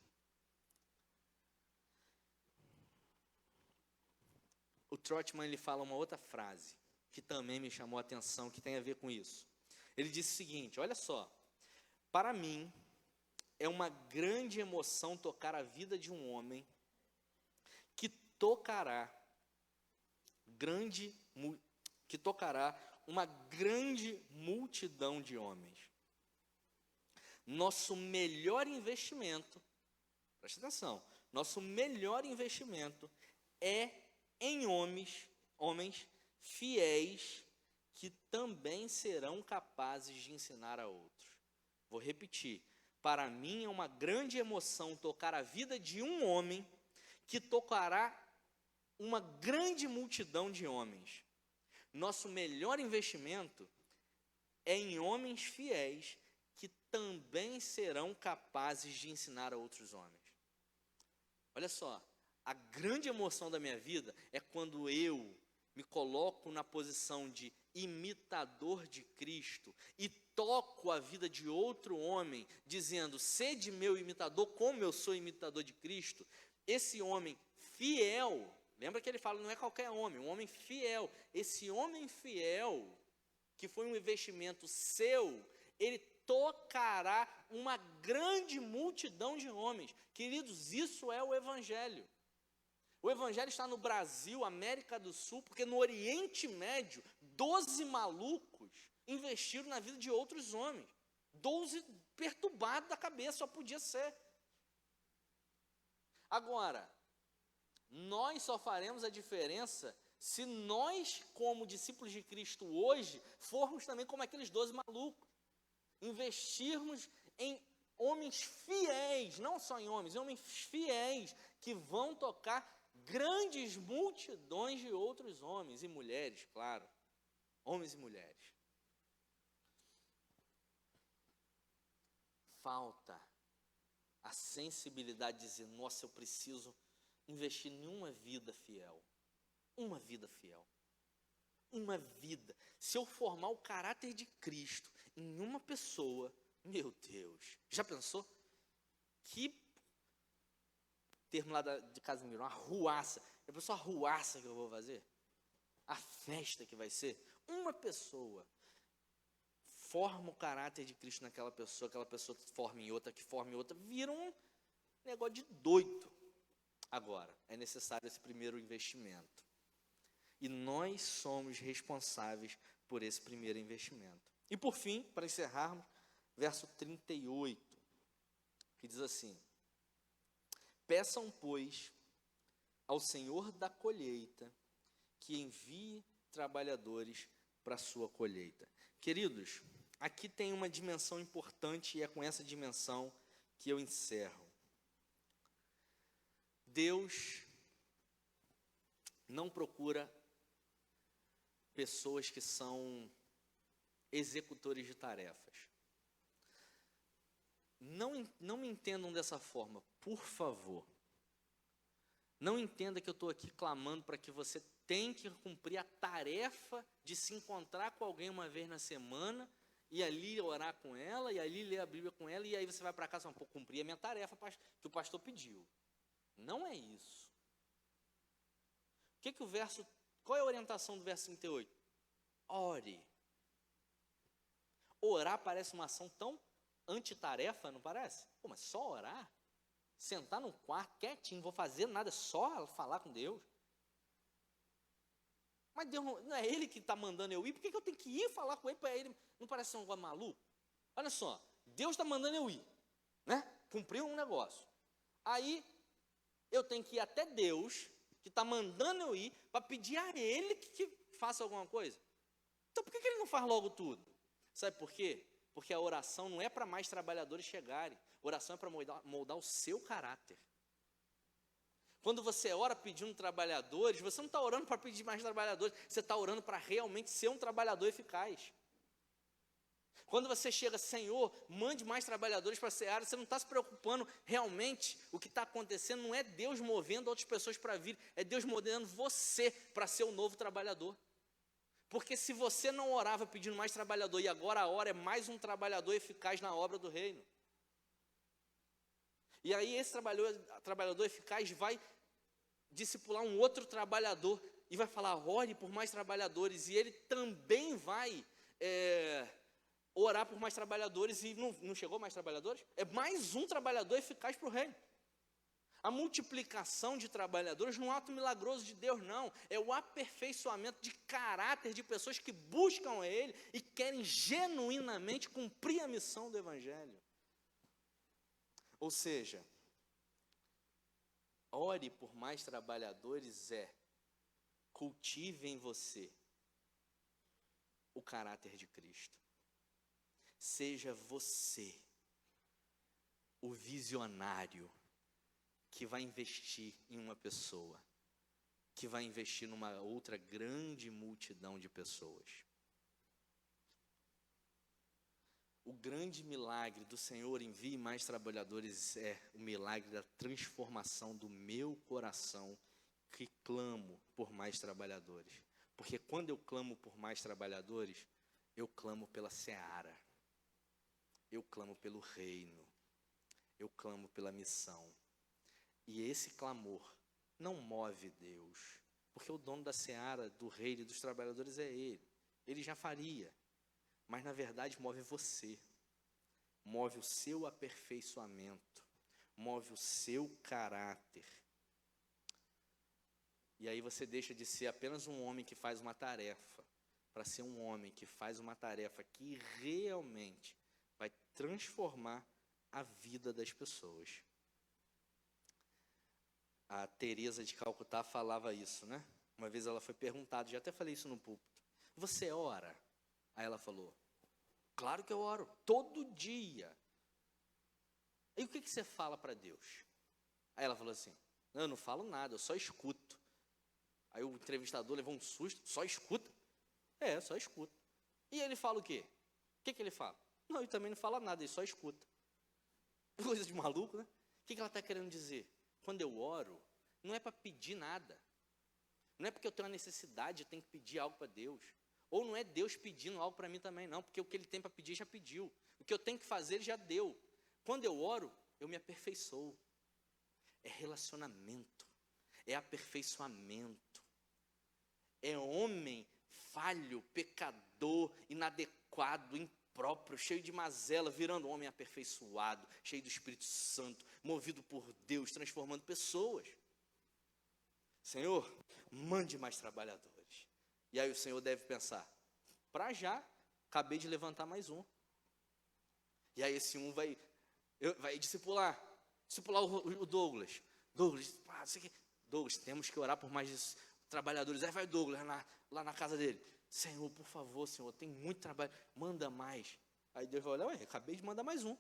O Trotman, ele fala uma outra frase que também me chamou a atenção, que tem a ver com isso. Ele disse o seguinte, olha só, para mim é uma grande emoção tocar a vida de um homem que tocará uma grande multidão de homens. Nosso melhor investimento, presta atenção, nosso melhor investimento é em homens fiéis que também serão capazes de ensinar a outros. Vou repetir. Para mim é uma grande emoção tocar a vida de um homem que tocará uma grande multidão de homens. Nosso melhor investimento é em homens fiéis que também serão capazes de ensinar a outros homens. Olha só. A grande emoção da minha vida é quando eu me coloco na posição de imitador de Cristo e toco a vida de outro homem, dizendo, sede meu imitador, como eu sou imitador de Cristo. Esse homem fiel, lembra que ele fala, não é qualquer homem, um homem fiel. Esse homem fiel, que foi um investimento seu, ele tocará uma grande multidão de homens. Queridos, isso é o Evangelho. O Evangelho está no Brasil, América do Sul, porque no Oriente Médio, 12 malucos investiram na vida de outros homens. 12 perturbados da cabeça, só podia ser. Agora, nós só faremos a diferença se nós, como discípulos de Cristo hoje, formos também como aqueles 12 malucos. Investirmos em homens fiéis, não só em homens fiéis, que vão tocar grandes multidões de outros homens e mulheres, claro, homens e mulheres. Falta a sensibilidade de dizer, nossa, eu preciso investir em uma vida fiel, uma vida fiel, uma vida. Se eu formar o caráter de Cristo em uma pessoa, meu Deus, já pensou? Que termo lá de Casimiro, uma arruaça. Já pensou a arruaça que eu vou fazer? A festa que vai ser? Uma pessoa forma o caráter de Cristo naquela pessoa, aquela pessoa forma em outra, que forma em outra, vira um negócio de doido. Agora, é necessário esse primeiro investimento. E nós somos responsáveis por esse primeiro investimento. E por fim, para encerrarmos, verso 38, que diz assim, peçam, pois, ao Senhor da colheita que envie trabalhadores para a sua colheita. Queridos, aqui tem uma dimensão importante e é com essa dimensão que eu encerro. Deus não procura pessoas que são executores de tarefas. não me entendam dessa forma, por favor. Não entenda que eu estou aqui clamando para que você tenha que cumprir a tarefa de se encontrar com alguém uma vez na semana e ali orar com ela, e ali ler a Bíblia com ela, e aí você vai para casa e fala, cumprir a minha tarefa que o pastor pediu. Não é isso. Qual é a orientação do verso 38? Ore. Orar parece uma ação tão antitarefa, não parece? Mas só orar? Sentar num quarto quietinho, não vou fazer nada, só falar com Deus. Mas Deus não é Ele que está mandando eu ir, por que eu tenho que ir falar com Ele para Ele? Não parece um negócio maluco? Olha só, Deus está mandando eu ir, né? Cumprir um negócio. Aí eu tenho que ir até Deus, que está mandando eu ir, para pedir a Ele que faça alguma coisa. Então por que Ele não faz logo tudo? Sabe por quê? Porque a oração não é para mais trabalhadores chegarem. Oração é para moldar o seu caráter. Quando você ora pedindo trabalhadores, você não está orando para pedir mais trabalhadores, você está orando para realmente ser um trabalhador eficaz. Quando você chega, Senhor, mande mais trabalhadores para a seara, você não está se preocupando realmente, o que está acontecendo não é Deus movendo outras pessoas para vir, é Deus movendo você para ser o novo trabalhador. Porque se você não orava pedindo mais trabalhador, e agora a hora é mais um trabalhador eficaz na obra do reino. E aí esse trabalhador eficaz vai discipular um outro trabalhador, e vai falar, ore por mais trabalhadores, e ele também vai orar por mais trabalhadores, e não chegou mais trabalhadores? É mais um trabalhador eficaz para o reino. A multiplicação de trabalhadores não é um ato milagroso de Deus, não. É o aperfeiçoamento de caráter de pessoas que buscam a Ele e querem genuinamente cumprir a missão do Evangelho. Ou seja, ore por mais trabalhadores cultive em você o caráter de Cristo. Seja você o visionário que vai investir em uma pessoa, que vai investir numa outra grande multidão de pessoas. O grande milagre do Senhor envie mais trabalhadores é o milagre da transformação do meu coração, que clamo por mais trabalhadores. Porque quando eu clamo por mais trabalhadores, eu clamo pela seara, eu clamo pelo reino, eu clamo pela missão. E esse clamor não move Deus, porque o dono da seara, do reino e dos trabalhadores é Ele. Ele já faria, mas na verdade move você, move o seu aperfeiçoamento, move o seu caráter. E aí você deixa de ser apenas um homem que faz uma tarefa, para ser um homem que faz uma tarefa que realmente vai transformar a vida das pessoas. A Teresa de Calcutá falava isso, né? Uma vez ela foi perguntada, já até falei isso no púlpito, você ora? Aí ela falou, claro que eu oro, todo dia. E o que você fala para Deus? Aí ela falou assim, não, eu não falo nada, eu só escuto. Aí o entrevistador levou um susto, só escuta? Só escuta. E ele fala o quê? O que ele fala? Não, ele também não fala nada, ele só escuta. Coisa de maluco, né? O que ela está querendo dizer? Quando eu oro, não é para pedir nada. Não é porque eu tenho uma necessidade, eu tenho que pedir algo para Deus. Ou não é Deus pedindo algo para mim também, não. Porque o que Ele tem para pedir, já pediu. O que eu tenho que fazer, Ele já deu. Quando eu oro, eu me aperfeiçoo. É relacionamento. É aperfeiçoamento. É homem falho, pecador, inadequado, impróprio, cheio de mazela, virando um homem aperfeiçoado, cheio do Espírito Santo, movido por Deus, transformando pessoas. Senhor, mande mais trabalhadores. E aí o Senhor deve pensar, para já, acabei de levantar mais um. E aí esse um vai discipular o Douglas. Douglas, temos que orar por mais trabalhadores. Aí vai Douglas lá na casa dele. Senhor, por favor, Senhor, tem muito trabalho, manda mais. Aí Deus vai olhar, acabei de mandar mais um.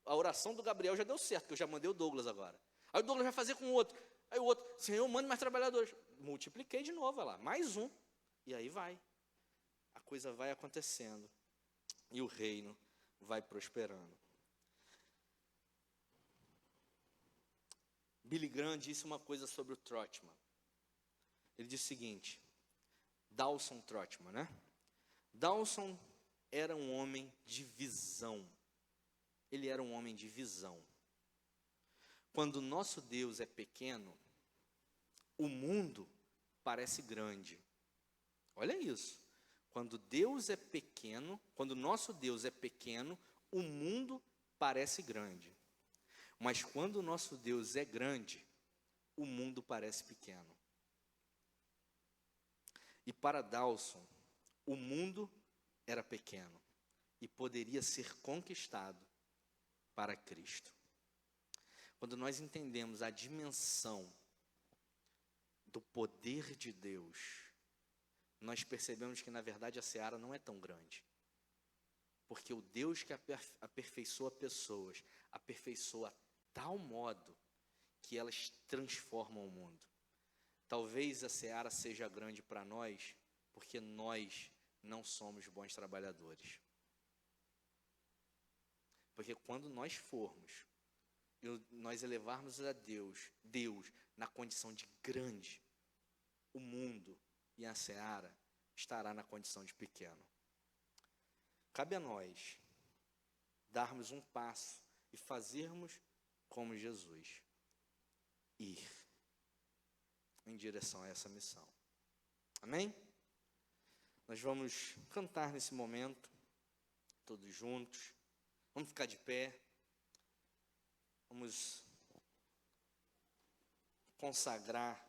A oração do Gabriel já deu certo, que eu já mandei o Douglas agora. Aí o Douglas vai fazer com o outro. Aí o outro, Senhor, manda mais trabalhadores. Multipliquei de novo, olha lá, mais um. E aí vai. A coisa vai acontecendo. E o reino vai prosperando. Billy Graham disse uma coisa sobre o Trotman. Ele disse o seguinte, Dawson Trotman, né? Dawson era um homem de visão. Ele era um homem de visão. Quando o nosso Deus é pequeno, o mundo parece grande. Olha isso. Quando Deus é pequeno, quando o nosso Deus é pequeno, o mundo parece grande. Mas quando o nosso Deus é grande, o mundo parece pequeno. E para Dawson, o mundo era pequeno e poderia ser conquistado para Cristo. Quando nós entendemos a dimensão do poder de Deus, nós percebemos que, na verdade, a seara não é tão grande. Porque o Deus que aperfeiçoa pessoas, aperfeiçoa a tal modo que elas transformam o mundo. Talvez a seara seja grande para nós, porque nós não somos bons trabalhadores. Porque quando nós formos, nós elevarmos a Deus na condição de grande, o mundo e a seara estará na condição de pequeno. Cabe a nós darmos um passo e fazermos como Jesus, ir em direção a essa missão. Amém? Nós vamos cantar nesse momento, todos juntos. Vamos ficar de pé. Vamos consagrar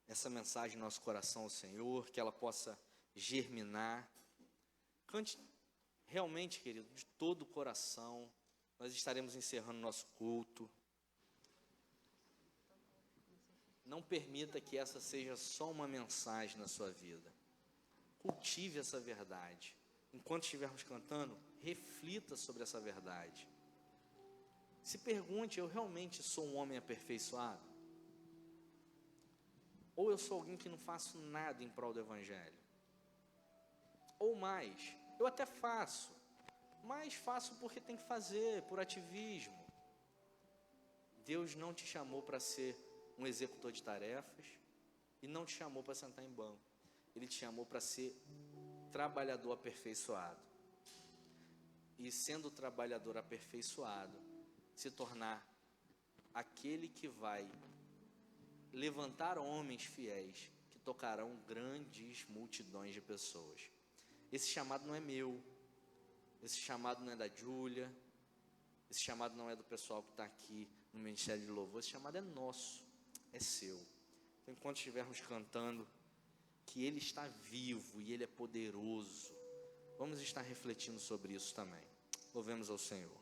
essa mensagem no nosso coração ao Senhor, que ela possa germinar. Cante realmente, querido, de todo o coração. Nós estaremos encerrando nosso culto. Não permita que essa seja só uma mensagem na sua vida. Cultive essa verdade. Enquanto estivermos cantando, reflita sobre essa verdade. Se pergunte, eu realmente sou um homem aperfeiçoado? Ou eu sou alguém que não faço nada em prol do Evangelho? Ou mais, eu até faço, mas faço porque tem que fazer, por ativismo. Deus não te chamou para ser um executor de tarefas e não te chamou para sentar em banco. Ele te chamou para ser trabalhador aperfeiçoado. E sendo trabalhador aperfeiçoado, se tornar aquele que vai levantar homens fiéis que tocarão grandes multidões de pessoas. Esse chamado não é meu, esse chamado não é da Júlia, esse chamado não é do pessoal que está aqui no Ministério de Louvor, esse chamado é nosso, é seu. Então, enquanto estivermos cantando que Ele está vivo e Ele é poderoso, vamos estar refletindo sobre isso também. Louvemos ao Senhor.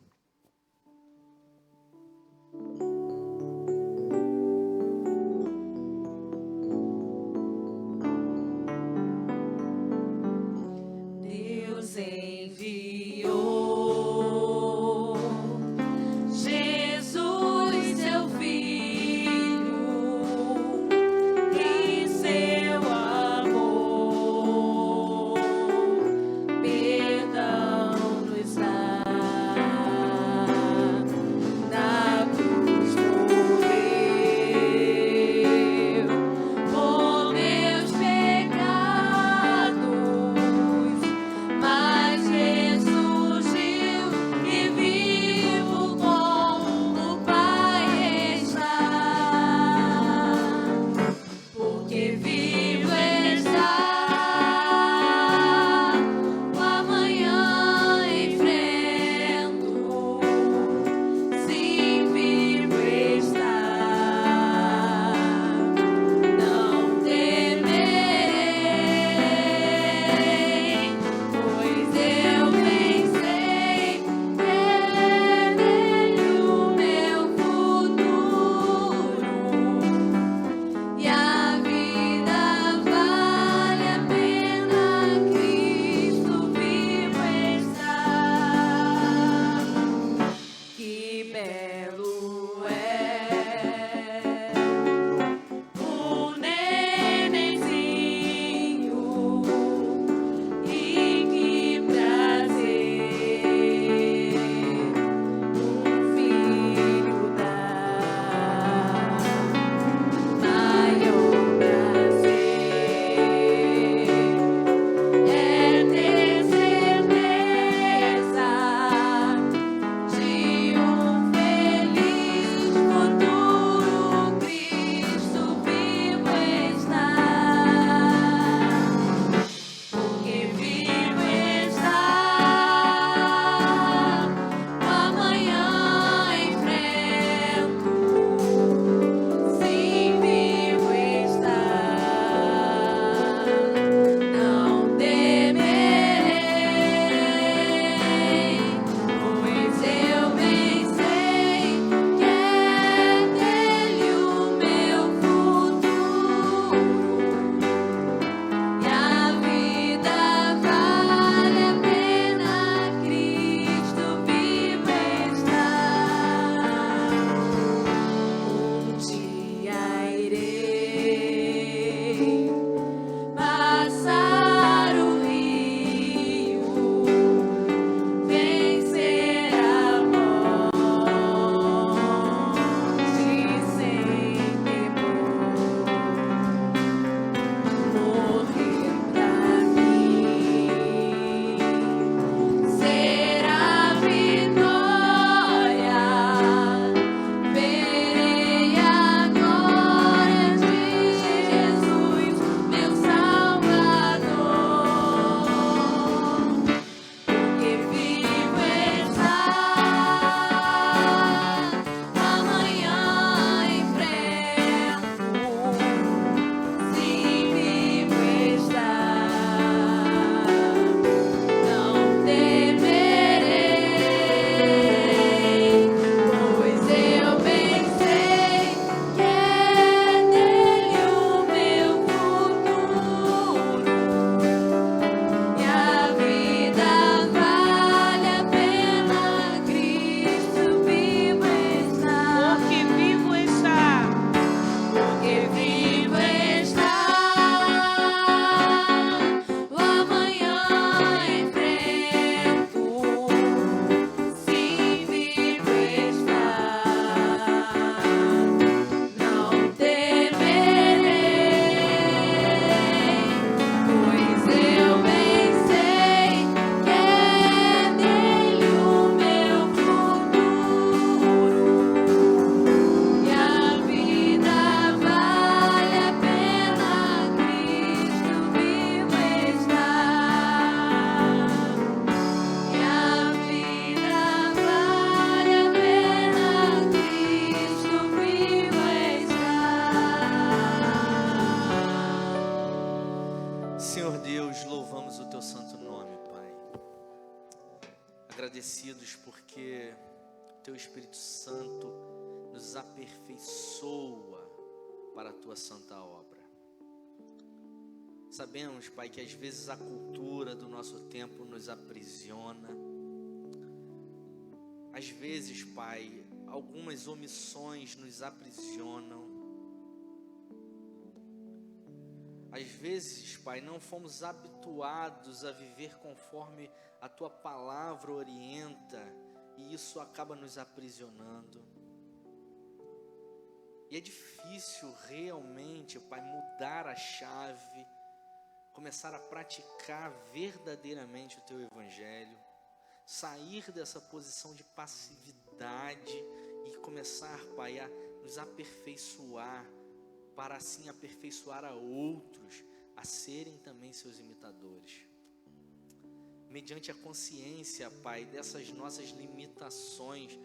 Deus enviou Jesus, seu Filho, e seu amor perdão nos dá. Na cruz morreu por meus pecados, mas agradecidos porque Teu Espírito Santo nos aperfeiçoa para a Tua santa obra. Sabemos, Pai, que às vezes a cultura do nosso tempo nos aprisiona. Às vezes, Pai, algumas omissões nos aprisionam. Às vezes, Pai, não fomos habituados a viver conforme a Tua palavra orienta, e isso acaba nos aprisionando. E é difícil realmente, Pai, mudar a chave, começar a praticar verdadeiramente o Teu Evangelho, sair dessa posição de passividade e começar, Pai, a nos aperfeiçoar, para assim aperfeiçoar a outros, a serem também Seus imitadores. Mediante a consciência, Pai, dessas nossas limitações,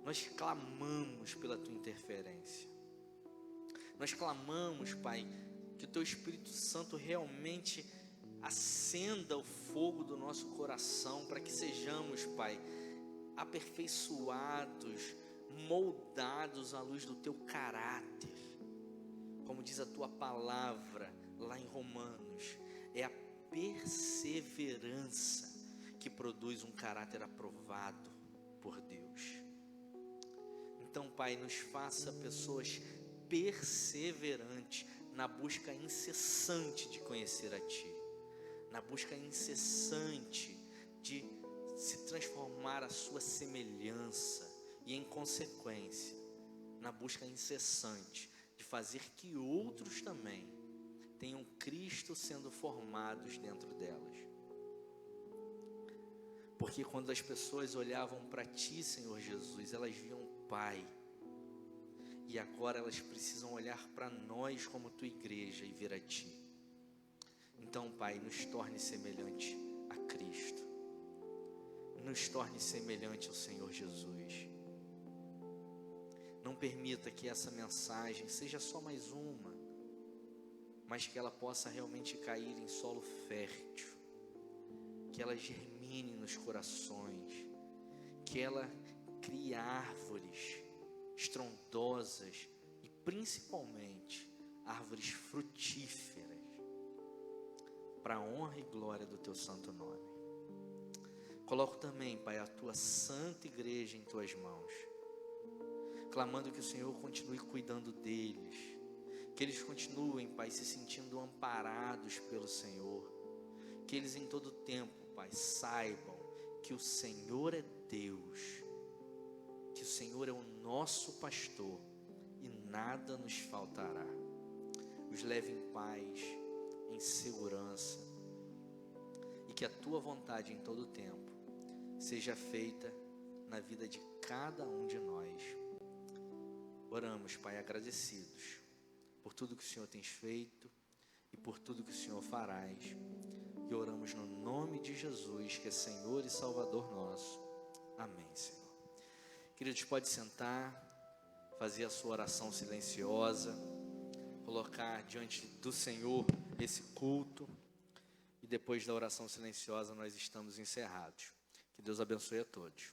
nós clamamos pela Tua interferência. Nós clamamos, Pai, que o Teu Espírito Santo realmente acenda o fogo do nosso coração, para que sejamos, Pai, aperfeiçoados, moldados à luz do Teu caráter. Como diz a Tua palavra lá em Romanos, é a perseverança que produz um caráter aprovado por Deus. Então, Pai, nos faça pessoas perseverantes na busca incessante de conhecer a Ti, na busca incessante de se transformar à Sua semelhança e, em consequência, na busca incessante de fazer que outros também tenham Cristo sendo formados dentro delas. Porque quando as pessoas olhavam para Ti, Senhor Jesus, elas viam o Pai. E agora elas precisam olhar para nós como Tua igreja e ver a Ti. Então, Pai, nos torne semelhante a Cristo. Nos torne semelhante ao Senhor Jesus. Não permita que essa mensagem seja só mais uma, mas que ela possa realmente cair em solo fértil, que ela germine nos corações, que ela crie árvores estrondosas e principalmente árvores frutíferas, para a honra e glória do Teu santo nome. Coloco também, Pai, a Tua santa igreja em Tuas mãos, clamando que o Senhor continue cuidando deles, que eles continuem, Pai, se sentindo amparados pelo Senhor, que eles em todo tempo, Pai, saibam que o Senhor é Deus, que o Senhor é o nosso pastor e nada nos faltará. Os leve em paz, em segurança, e que a Tua vontade em todo tempo seja feita na vida de cada um de nós. Oramos, Pai, agradecidos por tudo que o Senhor tem feito e por tudo que o Senhor farás. E oramos no nome de Jesus, que é Senhor e Salvador nosso. Amém, Senhor. Queridos, pode sentar, fazer a sua oração silenciosa, colocar diante do Senhor esse culto. E depois da oração silenciosa nós estamos encerrados. Que Deus abençoe a todos.